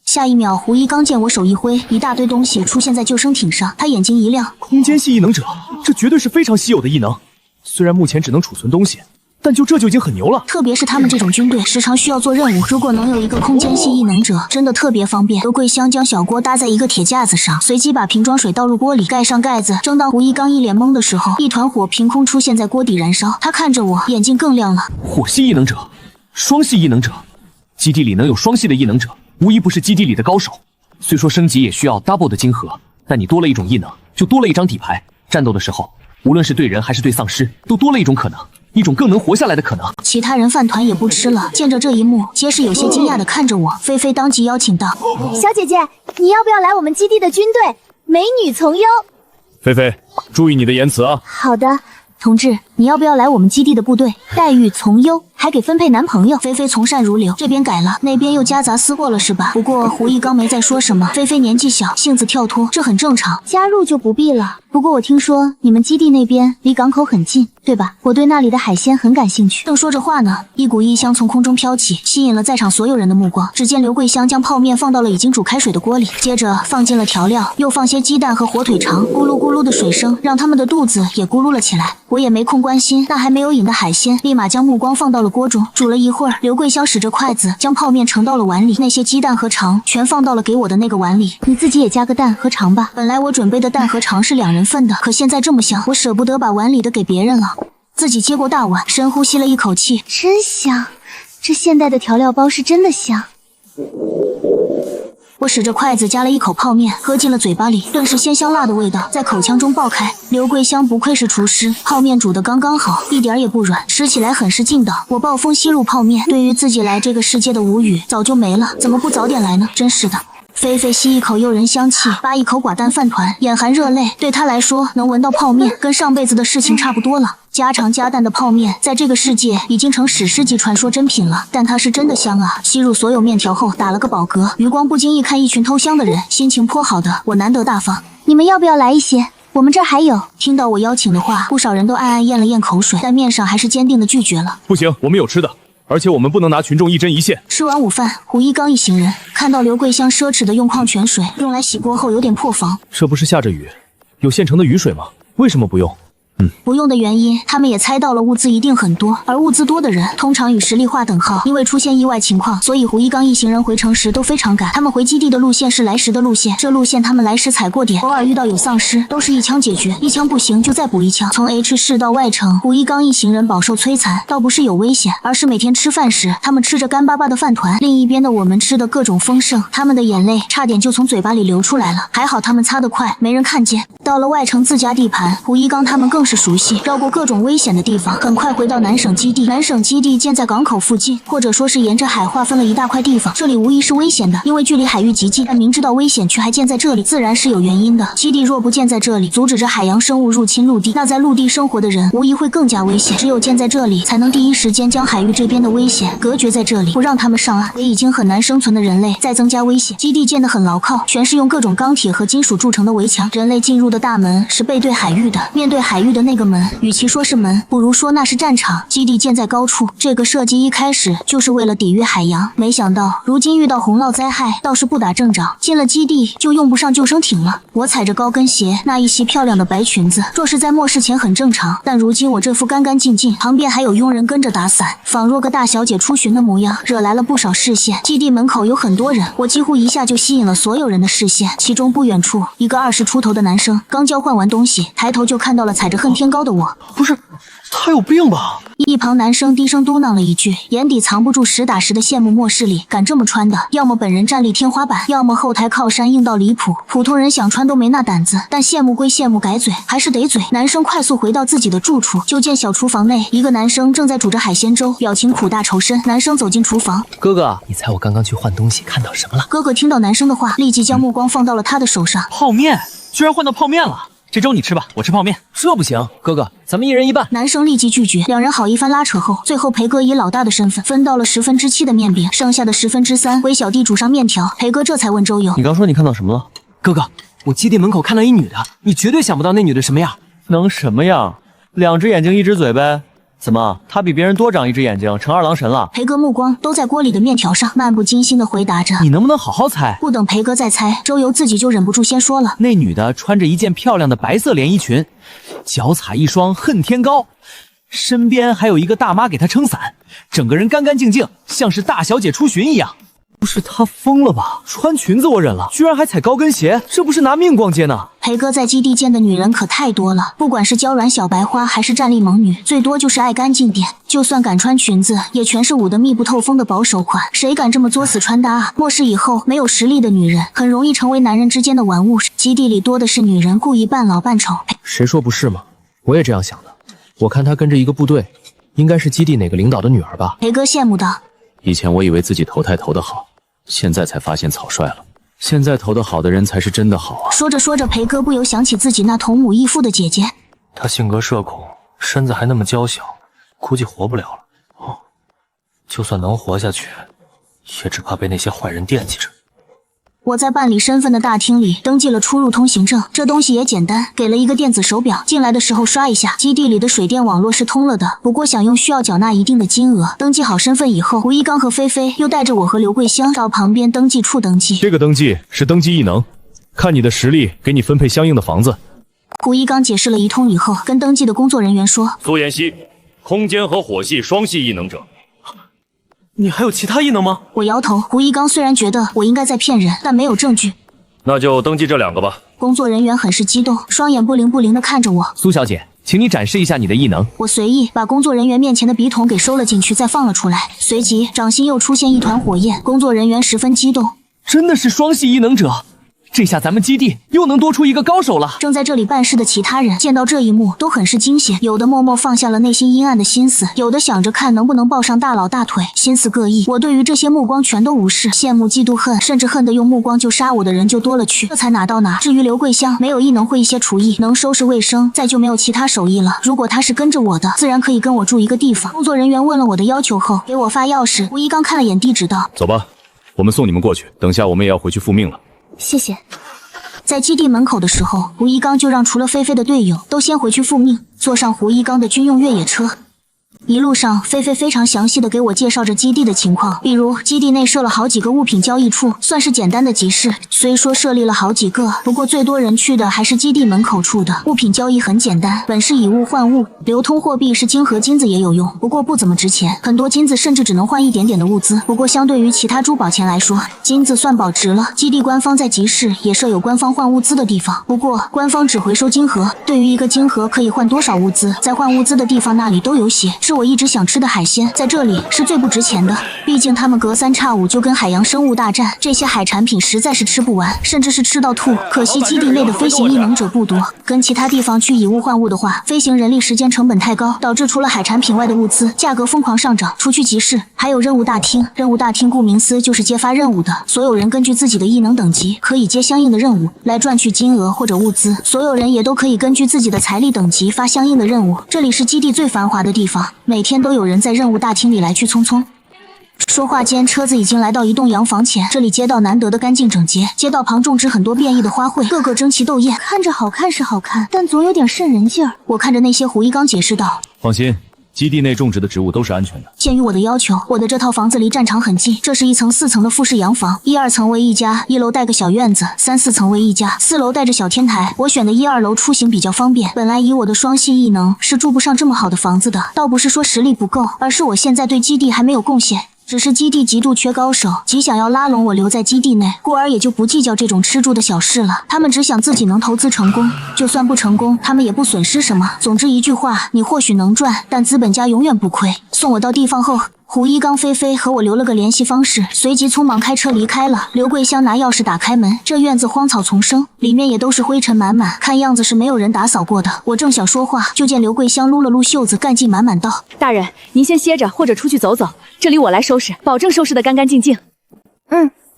下一秒，胡一刚见我手一挥，一大堆东西出现在救生艇上，他眼睛一亮，空间系异能者，这绝对是非常稀有的异能。虽然目前只能储存东西，但就已经很牛了。特别是他们这种军队，时常需要做任务，如果能有一个空间系异能者，真的特别方便。刘桂香将小锅搭在一个铁架子上，随即把瓶装水倒入锅里，盖上盖子。正当胡一刚一脸懵的时候，一团火凭空出现在锅底燃烧。他看着我，眼睛更亮了。火系异能者，双系异能者，基地里能有双系的异能者，无疑不是基地里的高手。虽说升级也需要 double 的晶核，但你多了一种异能，就多了一张底牌。战斗的时候，无论是对人还是对丧尸，都多了一种可能，一种更能活下来的可能。其他人饭团也不吃了，见着这一幕，皆是有些惊讶的看着我。菲菲当即邀请道：“小姐姐，你要不要来我们基地的军队？美女从优。”菲菲，注意你的言辞啊！好的。同志，你要不要来我们基地的部队？待遇从优，还给分配男朋友。菲菲从善如流，这边改了，那边又夹杂私货了是吧？不过胡一刚没再说什么。菲菲年纪小，性子跳脱，这很正常。加入就不必了。不过我听说你们基地那边离港口很近，对吧？我对那里的海鲜很感兴趣。正说着话呢，一股异香从空中飘起，吸引了在场所有人的目光。只见刘桂香将泡面放到了已经煮开水的锅里，接着放进了调料，又放些鸡蛋和火腿肠，咕噜咕噜的水声让他们的肚子也咕噜了起来。我也没空关心那还没有饮的海鲜，立马将目光放到了锅中。煮了一会儿，刘桂香使着筷子将泡面盛到了碗里，那些鸡蛋和肠全放到了给我的那个碗里。你自己也加个蛋和肠吧。本来我准备的蛋和肠是2人份的，可现在这么香，我舍不得把碗里的给别人了。自己接过大碗，深呼吸了一口气，真香！这现代的调料包是真的香。我使着筷子夹了一口泡面，喝进了嘴巴里，顿时鲜香辣的味道在口腔中爆开。刘桂香不愧是厨师，泡面煮得刚刚好，一点也不软，吃起来很是劲道。我暴风吸入泡面，对于自己来这个世界的无语早就没了，怎么不早点来呢？真是的。菲菲吸一口诱人香气，扒一口寡淡饭团，眼含热泪。对她来说，能闻到泡面跟上辈子的事情差不多了。家常家淡的泡面，在这个世界已经成史诗级传说珍品了。但它是真的香啊！吸入所有面条后，打了个饱嗝，余光不经意看一群偷香的人，心情颇好的我难得大方。你们要不要来一些？我们这儿还有。听到我邀请的话，不少人都暗暗咽了咽口水，但面上还是坚定的拒绝了。不行，我们有吃的。而且我们不能拿群众一针一线。吃完午饭，胡一刚一行人看到刘桂香奢侈的用矿泉水用来洗锅后有点破防。这不是下着雨，有现成的雨水吗？为什么不用？不用的原因，他们也猜到了，物资一定很多，而物资多的人通常与实力划等号。因为出现意外情况，所以胡一刚一行人回城时都非常赶。他们回基地的路线是来时的路线，这路线他们来时踩过点，偶尔遇到有丧尸，都是一枪解决，一枪不行就再补一枪。从 H 市到外城，胡一刚一行人饱受摧残，倒不是有危险，而是每天吃饭时，他们吃着干巴巴的饭团，另一边的我们吃的各种丰盛，他们的眼泪差点就从嘴巴里流出来了，还好他们擦得快，没人看见。到了外城自家地盘，胡一刚他们更是熟悉，绕过各种危险的地方，很快回到南省基地。南省基地建在港口附近，或者说是沿着海划分了一大块地方，这里无疑是危险的，因为距离海域极近，但明知道危险却还建在这里，自然是有原因的。基地若不建在这里，阻止着海洋生物入侵陆地，那在陆地生活的人无疑会更加危险。只有建在这里，才能第一时间将海域这边的危险隔绝在这里，不让他们上岸。也已经很难生存的人类再增加危险。基地建得很牢靠，全是用各种钢铁和金属铸成的围墙。人类进入的大门是背对海域的，面对海域的那个门，与其说是门，不如说那是战场。基地建在高处，这个设计一开始就是为了抵御海洋，没想到如今遇到洪涝灾害，倒是不打正着。进了基地就用不上救生艇了。我踩着高跟鞋，那一袭漂亮的白裙子，若是在末世前很正常，但如今我这副干干净净，旁边还有佣人跟着打伞，仿若个大小姐出巡的模样，惹来了不少视线。基地门口有很多人，我几乎一下就吸引了所有人的视线。其中不远处，一个20出头的男生刚交换完东西，抬头就看到了踩着恨天高的我。不是，他有病吧？一旁男生低声嘟囔了一句，眼底藏不住实打实的羡慕。末世里敢这么穿的，要么本人战力天花板，要么后台靠山硬到离谱，普通人想穿都没那胆子。但羡慕归羡慕，改嘴还是得嘴。男生快速回到自己的住处，就见小厨房内一个男生正在煮着海鲜粥，表情苦大仇深。男生走进厨房，哥哥，你猜我刚刚去换东西看到什么了？哥哥听到男生的话，立即将目光放到了他的手上。泡面，居然换到泡面了。这粥你吃吧，我吃泡面。这不行，哥哥，咱们一人一半。男生立即拒绝，两人好一番拉扯后，最后裴哥以老大的身份分到了7/10的面饼，剩下的3/10为小弟煮上面条。裴哥这才问周游：“你刚说你看到什么了？”哥哥，我基地门口看到一女的，你绝对想不到那女的什么样。能什么样？2只眼睛1只嘴呗。怎么，他比别人多长1只眼睛，成二郎神了？裴哥目光都在锅里的面条上，漫不经心地回答着。你能不能好好猜？不等裴哥再猜，周游自己就忍不住先说了：“那女的穿着一件漂亮的白色连衣裙，脚踩一双恨天高，身边还有一个大妈给他撑伞，整个人干干净净，像是大小姐出巡一样。不是他疯了吧？穿裙子我忍了，居然还踩高跟鞋，这不是拿命逛街呢？裴哥在基地见的女人可太多了，不管是娇软小白花还是战力猛女，最多就是爱干净点。就算敢穿裙子，也全是捂得密不透风的保守款。谁敢这么作死穿搭啊？末世以后，没有实力的女人很容易成为男人之间的玩物。基地里多的是女人故意扮老扮丑。谁说不是嘛？我也这样想的。我看她跟着一个部队，应该是基地哪个领导的女儿吧？裴哥羡慕道。以前我以为自己投胎投得好，现在才发现草率了。现在投得好的人才是真的好啊！说着说着，裴哥不由想起自己那同母异父的姐姐。她性格社恐，身子还那么娇小，估计活不了了。哦，就算能活下去，也只怕被那些坏人惦记着。我在办理身份的大厅里登记了出入通行证，这东西也简单，给了一个电子手表，进来的时候刷一下。基地里的水电网络是通了的，不过想用需要缴纳一定的金额。登记好身份以后，胡一刚和菲菲又带着我和刘桂香到旁边登记处登记。这个登记是登记异能，看你的实力，给你分配相应的房子。胡一刚解释了一通以后，跟登记的工作人员说：苏妍希，空间和火系双系异能者。你还有其他异能吗？我摇头。胡一刚虽然觉得我应该在骗人，但没有证据。那就登记这2个吧。工作人员很是激动，双眼不灵不灵地看着我。苏小姐，请你展示一下你的异能。我随意把工作人员面前的笔筒给收了进去，再放了出来。随即掌心又出现一团火焰，工作人员十分激动。真的是双系异能者，这下咱们基地又能多出一个高手了。正在这里办事的其他人见到这一幕都很是惊险，有的默默放下了内心阴暗的心思，有的想着看能不能抱上大佬大腿，心思各异。我对于这些目光全都无视，羡慕嫉妒恨，甚至恨得用目光就杀我的人就多了去，这才哪到哪。至于刘桂香，没有异能，会一些厨艺，能收拾卫生，再就没有其他手艺了。如果她是跟着我的，自然可以跟我住一个地方。工作人员问了我的要求后，给我发钥匙。吴一刚看了眼地址道：走吧，我们送你们过去，等下我们也要回去复命了。谢谢。在基地门口的时候，胡一刚就让除了菲菲的队友都先回去复命，坐上胡一刚的军用越野车。一路上，菲菲非常详细的给我介绍着基地的情况，比如基地内设了好几个物品交易处，算是简单的集市。虽说设立了好几个，不过最多人去的还是基地门口处的。物品交易很简单，本是以物换物，流通货币是金和金子也有用，不过不怎么值钱，很多金子甚至只能换一点点的物资。不过相对于其他珠宝钱来说，金子算保值了。基地官方在集市也设有官方换物资的地方，不过官方只回收金盒，对于一个金盒可以换多少物资，在换物资的地方那里都有写。是我一直想吃的海鲜，在这里是最不值钱的，毕竟他们隔3差5就跟海洋生物大战，这些海产品实在是吃不完，甚至是吃到吐。可惜基地内的飞行异能者不多，跟其他地方去以物换物的话，飞行人力时间成本太高，导致除了海产品外的物资价格疯狂上涨。除去集市，还有任务大厅。任务大厅顾名思就是揭发任务的，所有人根据自己的异能等级可以接相应的任务来赚取金额或者物资，所有人也都可以根据自己的财力等级发相应的任务。这里是基地最繁华的地方，每天都有人在任务大厅里来去匆匆。说话间，车子已经来到一栋洋房前，这里街道难得的干净整洁，街道旁种植很多变异的花卉，个个争奇斗艳，看着好看是好看，但总有点瘆人劲儿。我看着那些胡一刚解释道：放心，基地内种植的植物都是安全的。鉴于我的要求，我的这套房子离战场很近，这是一层4层的复式洋房，1、2层为一家，1楼带个小院子，3、4层为一家，4楼带着小天台。我选的1、2楼出行比较方便。本来以我的双系异能是住不上这么好的房子的，倒不是说实力不够，而是我现在对基地还没有贡献。只是基地极度缺高手，极想要拉拢我留在基地内，故而也就不计较这种吃住的小事了。他们只想自己能投资成功，就算不成功，他们也不损失什么。总之一句话，你或许能赚，但资本家永远不亏。送我到地方后，胡一刚、菲菲和我留了个联系方式，随即匆忙开车离开了。刘桂香拿钥匙打开门，这院子荒草丛生，里面也都是灰尘满满，看样子是没有人打扫过的。我正想说话，就见刘桂香撸了撸袖子，干劲满满道：大人，您先歇着，或者出去走走，这里我来收拾，保证收拾得干干净净。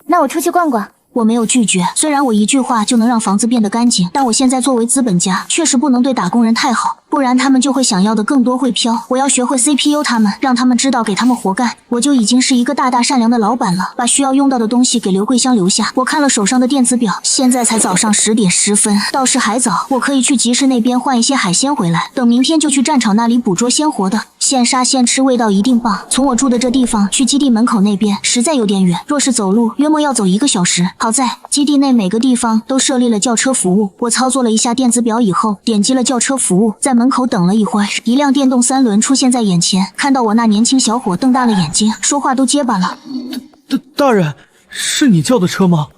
那我出去逛逛。我没有拒绝，虽然我一句话就能让房子变得干净，但我现在作为资本家，确实不能对打工人太好，不然他们就会想要的更多，会飘。我要学会 CPU 他们，让他们知道给他们活干，我就已经是一个大大善良的老板了。把需要用到的东西给刘桂香留下。我看了手上的电子表，现在才早上10点10分，倒是还早，我可以去集市那边换一些海鲜回来，等明天就去战场那里捕捉鲜活的。现杀现吃，味道一定棒。从我住的这地方去基地门口那边实在有点远，若是走路，约莫要走1个小时。好在基地内每个地方都设立了叫车服务。我操作了一下电子表以后，点击了叫车服务，在门口等了一会儿，一辆电动3轮出现在眼前。看到我那年轻小伙瞪大了眼睛，说话都结巴了。大人，是你叫的车吗？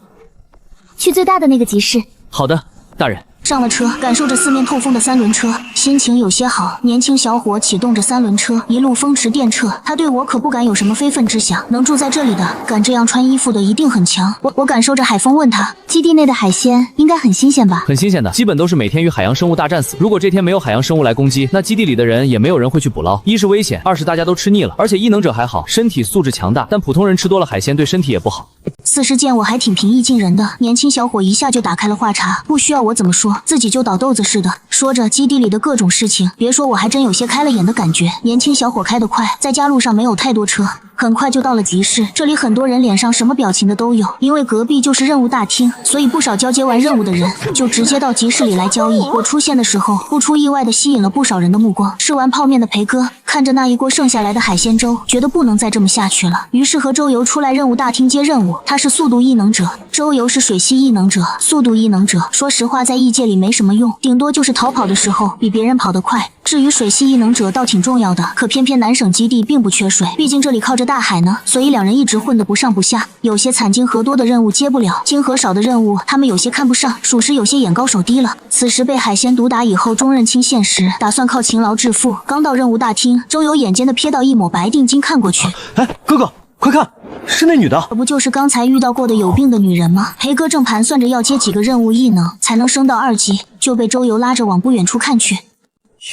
去最大的那个集市。好的，大人。上了车，感受着四面透风的3轮车，心情有些好。年轻小伙启动着3轮车，一路风驰电掣。他对我可不敢有什么非分之想，能住在这里的，敢这样穿衣服的一定很强。我感受着海风，问他，基地内的海鲜应该很新鲜吧？很新鲜的，基本都是每天与海洋生物大战死。如果这天没有海洋生物来攻击，那基地里的人也没有人会去捕捞。一是危险，二是大家都吃腻了。而且异能者还好，身体素质强大，但普通人吃多了海鲜对身体也不好。4是见我还挺平易近人的，年轻小伙一下就打开了话茬，不需要我怎么说，自己就倒豆子似的说着基地里的各种事情。别说，我还真有些开了眼的感觉。年轻小伙开得快，在家路上没有太多车，很快就到了集市。这里很多人脸上什么表情的都有，因为隔壁就是任务大厅，所以不少交接完任务的人就直接到集市里来交易。我出现的时候，不出意外的吸引了不少人的目光。吃完泡面的裴哥看着那一锅剩下来的海鲜粥，觉得不能再这么下去了，于是和周游出来任务大厅接任务。他是速度异能者，周游是水系异能者。速度异能者说实话在异界里没什么用，顶多就是逃跑的时候比别人跑得快。至于水系异能者倒挺重要的，可偏偏南省基地并不缺水，毕竟这里靠着大海呢，所以两人一直混得不上不下。有些产金河多的任务接不了，金河少的任务他们有些看不上，属实有些眼高手低了。此时被海鲜毒打以后，终认清现实，打算靠勤劳致富。刚到任务大厅，周游眼尖的瞥到一抹白定金，看过去，哎，哥哥，快看，是那女的，这不就是刚才遇到过的有病的女人吗？裴哥正盘算着要接几个任务异能才能升到2级，就被周游拉着往不远处看去。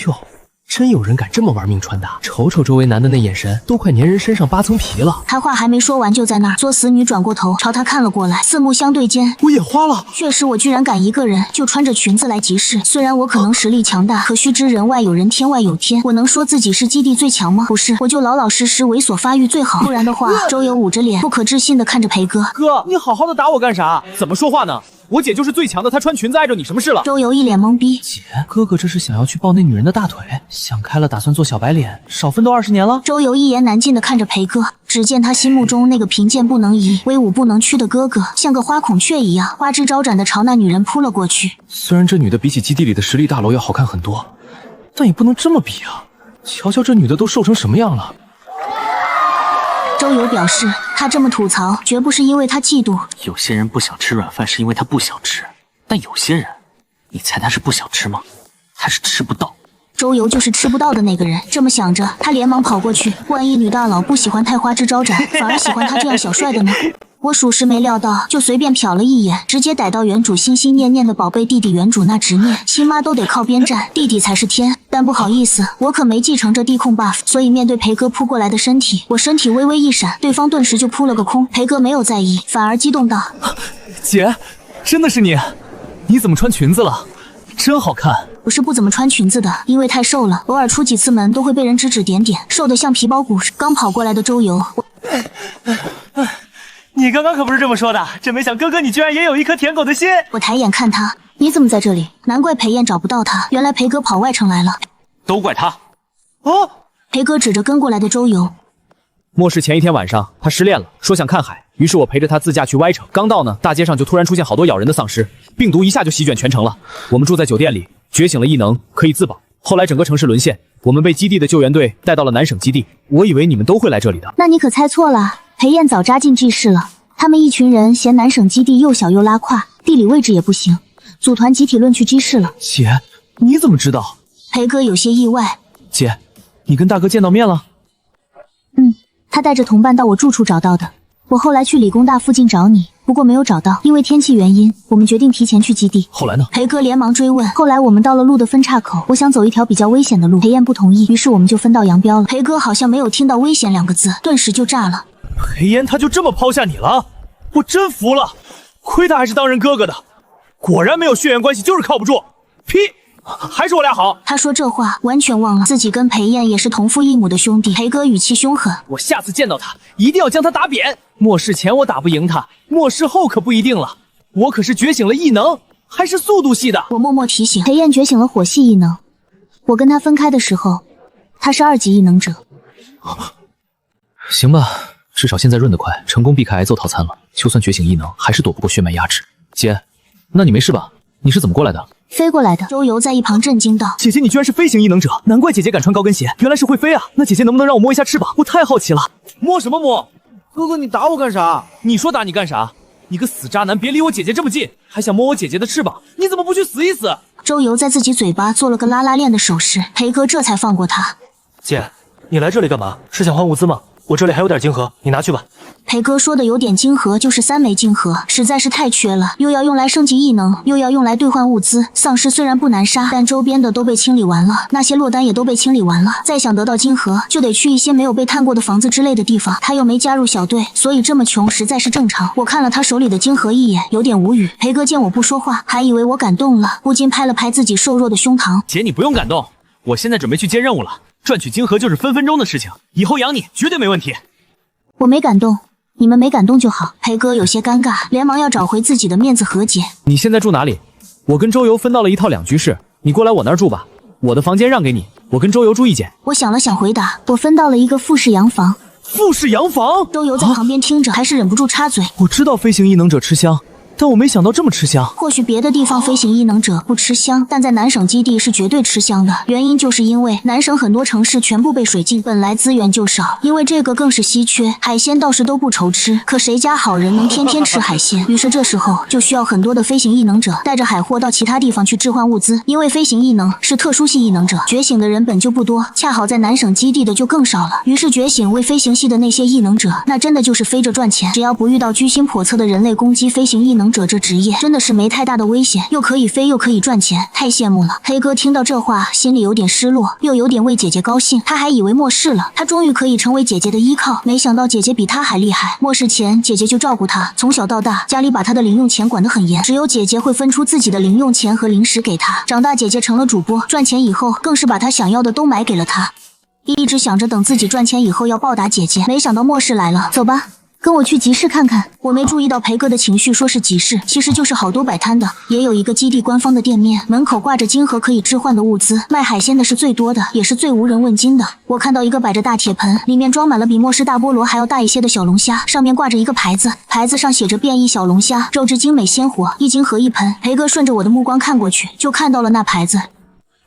哟，真有人敢这么玩命穿搭，瞅瞅周围男的那眼神，都快粘人身上8层皮了。他话还没说完，就在那儿，作死女转过头朝他看了过来，四目相对间，我眼花了。确实，我居然敢一个人就穿着裙子来集市。虽然我可能实力强大，可须知人外有人，天外有天。我能说自己是基地最强吗？不是，我就老老实实猥琐发育最好。不然的话，周游捂着脸，不可置信地看着裴哥。哥，你好好的打我干啥？怎么说话呢？我姐就是最强的，她穿裙子碍着你什么事了？周游一脸懵逼。姐，哥哥这是想要去抱那女人的大腿，想开了打算做小白脸，少奋斗20年了。周游一言难尽地看着裴哥，只见他心目中那个贫贱不能移、威武不能屈的哥哥，像个花孔雀一样，花枝招展地朝那女人扑了过去。虽然这女的比起基地里的实力大楼要好看很多，但也不能这么比啊！瞧瞧这女的都瘦成什么样了。周游表示，他这么吐槽，绝不是因为他嫉妒。有些人不想吃软饭是因为他不想吃，但有些人，你猜他是不想吃吗？他是吃不到。周游就是吃不到的那个人。这么想着，他连忙跑过去。万一女大佬不喜欢太花枝招展，反而喜欢他这样小帅的呢？我属实没料到，就随便瞟了一眼，直接逮到原主心心念念的宝贝弟弟。原主那执念，亲妈都得靠边站，弟弟才是天。但不好意思，我可没继承这地控 buff， 所以面对裴哥扑过来的身体，我身体微微一闪，对方顿时就扑了个空。裴哥没有在意，反而激动道：“姐，真的是你？你怎么穿裙子了？真好看。”我是不怎么穿裙子的，因为太瘦了，偶尔出几次门都会被人指指点点，瘦得像皮包骨。刚跑过来的周游，你刚刚可不是这么说的，真没想哥哥你居然也有一颗舔狗的心。我抬眼看他，你怎么在这里？难怪裴燕找不到他，原来裴哥跑外城来了。都怪他。哦，裴哥指着跟过来的周游。末世前一天晚上，他失恋了，说想看海，于是我陪着他自驾去歪城。刚到呢，大街上就突然出现好多咬人的丧尸，病毒一下就席卷全城了。我们住在酒店里，觉醒了异能，可以自保。后来整个城市沦陷，我们被基地的救援队带到了南省基地。我以为你们都会来这里的。那你可猜错了，裴燕早扎进 G 市了。他们一群人嫌南省基地又小又拉胯，地理位置也不行，组团集体论去 G 市了。姐，你怎么知道？裴哥有些意外。姐，你跟大哥见到面了？他带着同伴到我住处找到的。我后来去理工大附近找你，不过没有找到，因为天气原因，我们决定提前去基地。后来呢？裴哥连忙追问。后来我们到了路的分岔口，我想走一条比较危险的路，裴燕不同意，于是我们就分道扬镳了。裴哥好像没有听到危险2个字，顿时就炸了。裴燕他就这么抛下你了？我真服了，亏他还是当人哥哥的，果然没有血缘关系就是靠不住。呸！还是我俩好。他说这话完全忘了自己跟裴燕也是同父异母的兄弟。裴哥语气凶狠，我下次见到他一定要将他打扁。末世前我打不赢他，末世后可不一定了。我可是觉醒了异能，还是速度系的。我默默提醒。裴燕觉醒了火系异能，我跟他分开的时候他是2级异能者。行吧，至少现在润得快，成功避开挨揍套餐了。就算觉醒异能，还是躲不过血脉压制。姐，那你没事吧？你是怎么过来的？飞过来的。周游在一旁震惊道：“姐姐，你居然是飞行异能者，难怪姐姐敢穿高跟鞋，原来是会飞啊！那姐姐能不能让我摸一下翅膀？我太好奇了。”摸什么摸？哥哥，你打我干啥？你说打你干啥？你个死渣男，别离我姐姐这么近，还想摸我姐姐的翅膀，你怎么不去死一死？周游在自己嘴巴做了个拉拉链的手势，裴哥这才放过他。姐，你来这里干嘛？是想换物资吗？我这里还有点晶核，你拿去吧。裴哥说的有点晶核就是3枚晶核，实在是太缺了，又要用来升级异能，又要用来兑换物资。丧尸虽然不难杀，但周边的都被清理完了，那些落单也都被清理完了。再想得到晶核，就得去一些没有被探过的房子之类的地方。他又没加入小队，所以这么穷实在是正常。我看了他手里的晶核一眼，有点无语。裴哥见我不说话，还以为我感动了，不禁拍了拍自己瘦弱的胸膛。姐，你不用感动，我现在准备去接任务了，赚取晶核就是分分钟的事情，以后养你绝对没问题。我没感动，你们没感动就好。裴哥有些尴尬，连忙要找回自己的面子和解。你现在住哪里？我跟周游分到了一套2居室，你过来我那儿住吧，我的房间让给你，我跟周游住一间。我想了想回答，我分到了一个复式洋房。复式洋房？周游在旁边听着，还是忍不住插嘴。我知道飞行异能者吃香，但我没想到这么吃香。或许别的地方飞行异能者不吃香，但在南省基地是绝对吃香的。原因就是因为南省很多城市全部被水浸，本来资源就少，因为这个更是稀缺。海鲜倒是都不愁吃，可谁家好人能天天吃海鲜？于是这时候就需要很多的飞行异能者带着海货到其他地方去置换物资。因为飞行异能是特殊系异能者，觉醒的人本就不多，恰好在南省基地的就更少了。于是觉醒为飞行系的那些异能者，那真的就是飞着赚钱。只要不遇到居心叵测的人类攻击，飞行异能者这职业真的是没太大的危险，又可以飞又可以赚钱，太羡慕了。黑哥听到这话，心里有点失落，又有点为姐姐高兴。他还以为末世了，他终于可以成为姐姐的依靠，没想到姐姐比他还厉害。末世前，姐姐就照顾他，从小到大，家里把他的零用钱管得很严，只有姐姐会分出自己的零用钱和零食给他。长大，姐姐成了主播，赚钱以后，更是把他想要的都买给了他。一直想着等自己赚钱以后要报答姐姐，没想到末世来了。走吧，跟我去集市看看。我没注意到裴哥的情绪，说是集市，其实就是好多摆摊的，也有一个基地官方的店面，门口挂着金盒可以置换的物资，卖海鲜的是最多的，也是最无人问津的。我看到一个摆着大铁盆，里面装满了比末世大菠萝还要大一些的小龙虾，上面挂着一个牌子，牌子上写着变异小龙虾，肉质精美鲜活，1金盒1盆。裴哥顺着我的目光看过去，就看到了那牌子。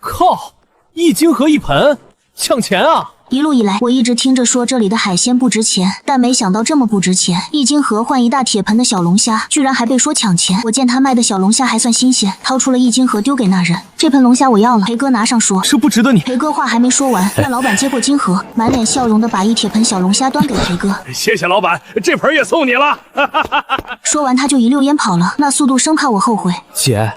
靠，1金盒1盆，抢钱啊！一路以来，我一直听着说这里的海鲜不值钱，但没想到这么不值钱。1金盒换一大铁盆的小龙虾，居然还被说抢钱。我见他卖的小龙虾还算新鲜，掏出了1金盒丢给那人。这盆龙虾我要了。裴哥拿上说，这不值得你。裴哥话还没说完，那老板接过金盒，满脸笑容的把一铁盆小龙虾端给裴哥。谢谢老板，这盆也送你了。说完他就一溜烟跑了，那速度生怕我后悔。姐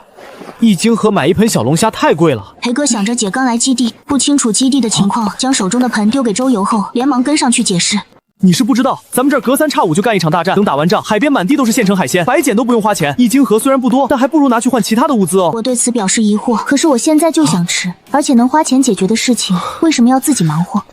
，1金盒买1盆小龙虾太贵了。裴哥想着姐刚来基地，不清楚基地的情况，将手中的盆丢给周游后，连忙跟上去解释。你是不知道，咱们这儿隔3差5就干一场大战，等打完仗，海边满地都是现成海鲜，白捡都不用花钱。1金盒虽然不多，但还不如拿去换其他的物资哦。我对此表示疑惑，可是我现在就想吃，而且能花钱解决的事情，为什么要自己忙活？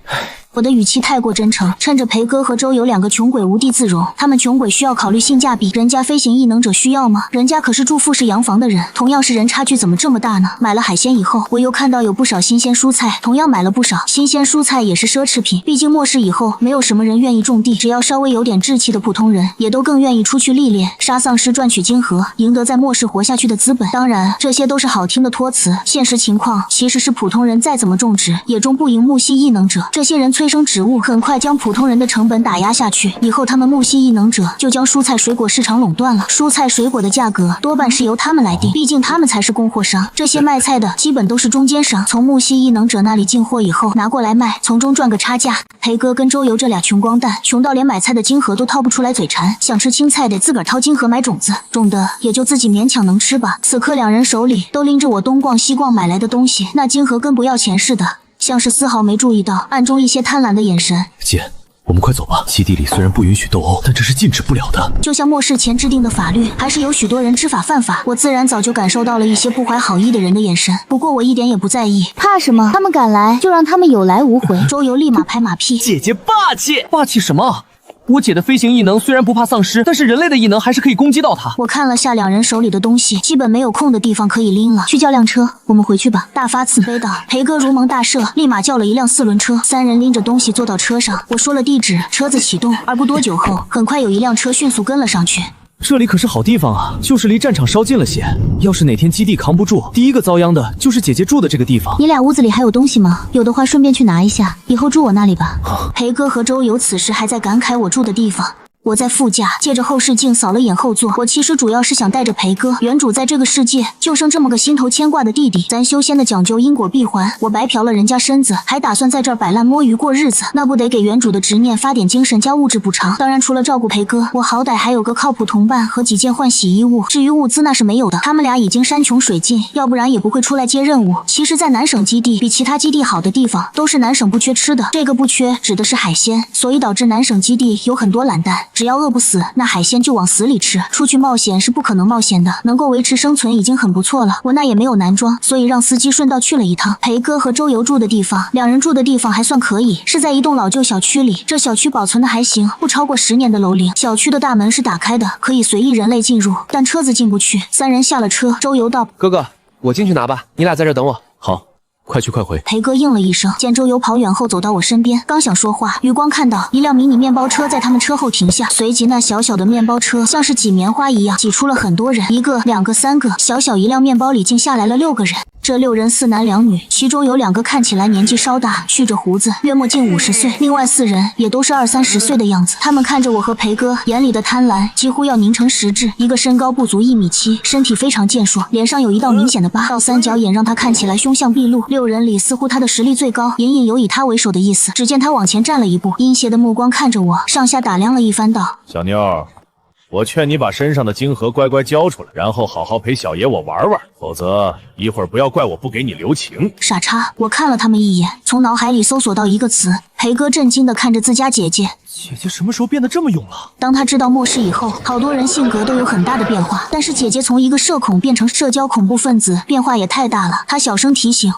我的语气太过真诚，趁着裴哥和周游2个穷鬼无地自容，他们穷鬼需要考虑性价比，人家飞行异能者需要吗？人家可是住复式洋房的人，同样是人，差距怎么这么大呢？买了海鲜以后，我又看到有不少新鲜蔬菜，同样买了不少。新鲜蔬菜也是奢侈品，毕竟末世以后，没有什么人愿意种地，只要稍微有点志气的普通人，也都更愿意出去历练，杀丧尸赚取金盒，赢得在末世活下去的资本。当然，这些都是好听的托词，现实情况其实是普通人再怎么种植，也种不赢木系异能者。这些人催生植物，很快将普通人的成本打压下去，以后他们木系异能者就将蔬菜水果市场垄断了，蔬菜水果的价格多半是由他们来定，毕竟他们才是供货商，这些卖菜的基本都是中间商，从木系异能者那里进货以后拿过来卖，从中赚个差价。裴哥跟周游这俩穷光蛋，穷到连买菜的金盒都掏不出来嘴馋，想吃青菜得自个儿掏金盒买种子，种的也就自己勉强能吃吧。此刻2人手里都拎着我东逛西逛买来的东西，那金盒跟不要钱似的，像是丝毫没注意到暗中一些贪婪的眼神。姐，我们快走吧。基地里虽然不允许斗殴，但这是禁止不了的。就像末世前制定的法律，还是有许多人知法犯法。我自然早就感受到了一些不怀好意的人的眼神，不过我一点也不在意。怕什么？他们敢来，就让他们有来无回。周游立马拍马屁，姐姐霸气，霸气什么？我姐的飞行异能虽然不怕丧尸，但是人类的异能还是可以攻击到她。我看了下两人手里的东西，基本没有空的地方可以拎了。去叫辆车，我们回去吧。大发慈悲的裴哥如蒙大赦，立马叫了一辆4轮车，三人拎着东西坐到车上。我说了地址，车子启动，而不多久后，很快有一辆车迅速跟了上去。这里可是好地方啊，就是离战场稍近了些。要是哪天基地扛不住，第一个遭殃的就是姐姐住的这个地方。你俩屋子里还有东西吗？有的话顺便去拿一下，以后住我那里吧。裴哥和周游此时还在感慨我住的地方。我在副驾借着后视镜扫了眼后座，我其实主要是想带着裴哥。原主在这个世界就剩这么个心头牵挂的弟弟，咱修仙的讲究因果闭环，我白嫖了人家身子，还打算在这儿摆烂摸鱼过日子，那不得给原主的执念发点精神加物质补偿？当然，除了照顾裴哥，我好歹还有个靠谱同伴和几件换洗衣物。至于物资那是没有的，他们俩已经山穷水尽，要不然也不会出来接任务。其实，在南省基地比其他基地好的地方，都是南省不缺吃的。这个不缺指的是海鲜，所以导致南省基地有很多懒蛋，只要饿不死，那海鲜就往死里吃。出去冒险是不可能冒险的，能够维持生存已经很不错了。我那也没有男装，所以让司机顺道去了一趟裴哥和周游住的地方。两人住的地方还算可以，是在一栋老旧小区里。这小区保存的还行，不超过10年的楼龄。小区的大门是打开的，可以随意人类进入，但车子进不去。三人下了车，周游道：“哥哥，我进去拿吧，你俩在这等我。”好，快去快回。裴哥应了一声，见周游跑远后走到我身边，刚想说话，余光看到一辆迷你面包车在他们车后停下，随即那小小的面包车像是挤棉花一样挤出了很多人，1个、2个、3个，小小一辆面包里竟下来了6个人。这6人4男2女，其中有2个看起来年纪稍大，蓄着胡子，约莫近50岁，另外4人也都是20-30岁的样子。他们看着我和裴哥，眼里的贪婪几乎要凝成实质。一个身高不足1.7米，身体非常健硕，脸上有一道明显的疤，倒3角眼让他看起来凶相毕露。6人里似乎他的实力最高，隐隐有以他为首的意思。只见他往前站了一步，阴邪的目光看着我，上下打量了一番，道：“小妞，我劝你把身上的晶核乖乖交出来，然后好好陪小爷我玩玩，否则一会儿不要怪我不给你留情。”傻叉！我看了他们一眼，从脑海里搜索到一个词。裴哥震惊地看着自家姐姐，姐姐什么时候变得这么勇了？当他知道末世以后，好多人性格都有很大的变化，但是姐姐从一个社恐变成社交恐怖分子，变化也太大了。他小声提醒：“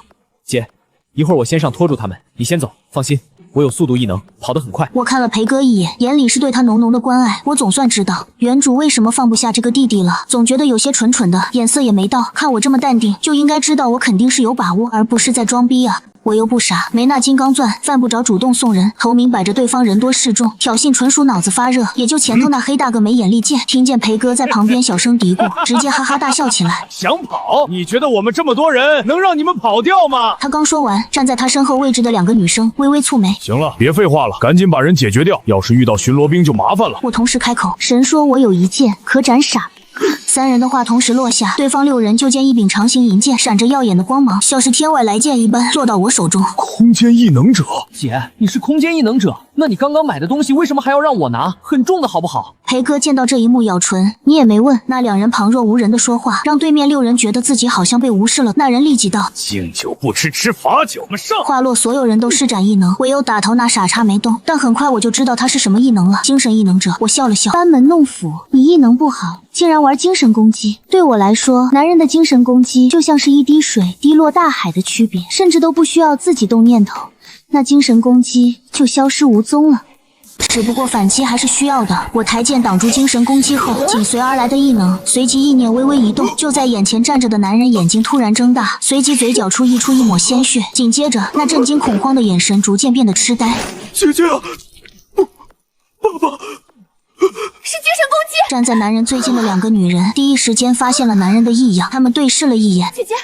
姐，一会儿我先上拖住他们，你先走，放心。”我有速度异能，跑得很快。我看了裴哥一眼，眼里是对他浓浓的关爱。我总算知道原主为什么放不下这个弟弟了，总觉得有些蠢蠢的，眼色也没到。看我这么淡定，就应该知道我肯定是有把握，而不是在装逼啊。我又不傻，没那金刚钻，犯不着主动送人。头明摆着对方人多势众，挑衅纯属脑子发热。也就前头那黑大个没眼力见，听见裴哥在旁边小声嘀咕，直接哈哈大笑起来。想跑？你觉得我们这么多人能让你们跑掉吗？他刚说完，站在他身后位置的2个女生微微蹙眉。行了，别废话了，赶紧把人解决掉，要是遇到巡逻兵就麻烦了。我同时开口，神说我有一剑可斩傻。3人的话同时落下，对方6人就见一柄长形银剑闪着耀眼的光芒，像是天外来剑一般落到我手中。空间异能者，姐，你是空间异能者，那你刚刚买的东西为什么还要让我拿？很重的好不好？裴哥见到这一幕咬唇，你也没问。那2人旁若无人的说话，让对面6人觉得自己好像被无视了。那人立即道：“敬酒不吃吃罚酒，我们上！”话落，所有人都施展异能，唯有打头那傻叉没动。但很快我就知道他是什么异能了，精神异能者。我笑了笑，班门弄斧，你异能不好，竟然玩精神攻击。对我来说，男人的精神攻击就像是一滴水滴落大海的区别，甚至都不需要自己动念头，那精神攻击就消失无踪了。只不过反击还是需要的。我抬剑挡住精神攻击后，紧随而来的异能，随即意念微微一动，就在眼前站着的男人眼睛突然睁大，随即嘴角处溢出一抹鲜血，紧接着那震惊恐慌的眼神逐渐变得痴呆。姐姐啊，爸爸。是精神攻击！站在男人最近的2个女人第一时间发现了男人的异样，她们对视了一眼。姐姐，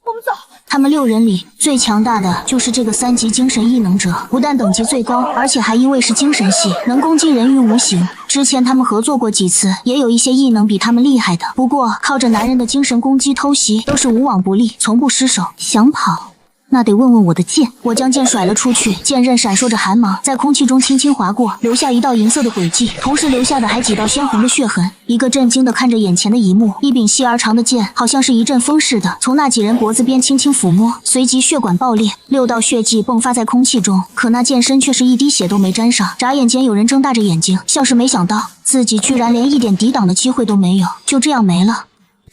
我们走。他们6人里最强大的就是这个3级精神异能者，不但等级最高，而且还因为是精神系，能攻击人于无形。之前他们合作过几次，也有一些异能比他们厉害的，不过靠着男人的精神攻击偷袭都是无往不利，从不失手。想跑？那得问问我的剑。我将剑甩了出去，剑刃闪烁着寒芒，在空气中轻轻划过，留下一道银色的轨迹，同时留下的还几道鲜红的血痕。一个震惊地看着眼前的一幕，一柄细而长的剑，好像是一阵风似的，从那几人脖子边轻轻抚摸，随即血管爆裂，6道血迹迸发在空气中，可那剑身却是一滴血都没沾上。眨眼间，有人睁大着眼睛，像是没想到自己居然连一点抵挡的机会都没有，就这样没了。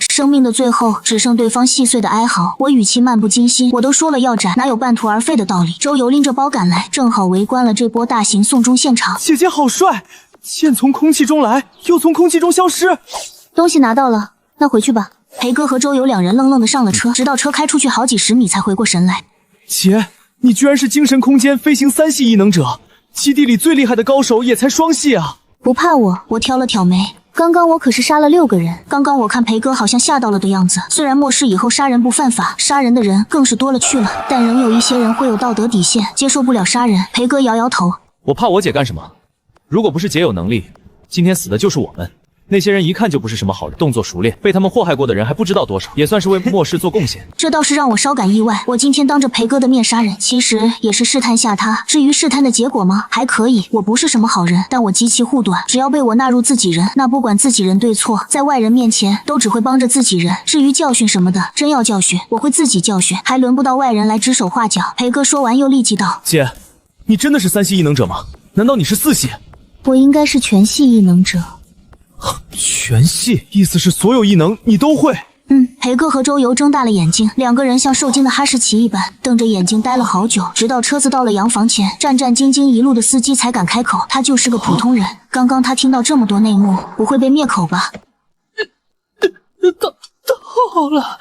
生命的最后只剩对方细碎的哀嚎。我语气漫不经心，我都说了要斩，哪有半途而废的道理？周游拎着包赶来，正好围观了这波大型送终现场。姐姐好帅，剑从空气中来，又从空气中消失。东西拿到了，那回去吧。裴哥和周游两人愣愣的上了车，直到车开出去好几十米才回过神来。姐，你居然是精神空间飞行3系异能者，基地里最厉害的高手也才双系啊！不怕我挑了挑眉。刚刚我可是杀了6个人。刚刚我看裴哥好像吓到了的样子。虽然末世以后杀人不犯法，杀人的人更是多了去了，但仍有一些人会有道德底线，接受不了杀人。裴哥摇摇头，我怕我姐干什么？如果不是姐有能力，今天死的就是我们。那些人一看就不是什么好人，动作熟练，被他们祸害过的人还不知道多少，也算是为末世做贡献。这倒是让我稍感意外。我今天当着裴哥的面杀人，其实也是试探下他。至于试探的结果吗？还可以。我不是什么好人，但我极其护短，只要被我纳入自己人，那不管自己人对错，在外人面前都只会帮着自己人。至于教训什么的，真要教训，我会自己教训，还轮不到外人来指手画脚。裴哥说完又立即道：姐，你真的是3系异能者吗？难道你是4系？我应该是全系异能者。全系，意思是所有异能你都会？裴哥和周游睁大了眼睛，两个人像受惊的哈士奇一般瞪着眼睛呆了好久，直到车子到了洋房前，战战兢兢一路的司机才敢开口，他就是个普通人。刚刚他听到这么多内幕，不会被灭口吧？到了，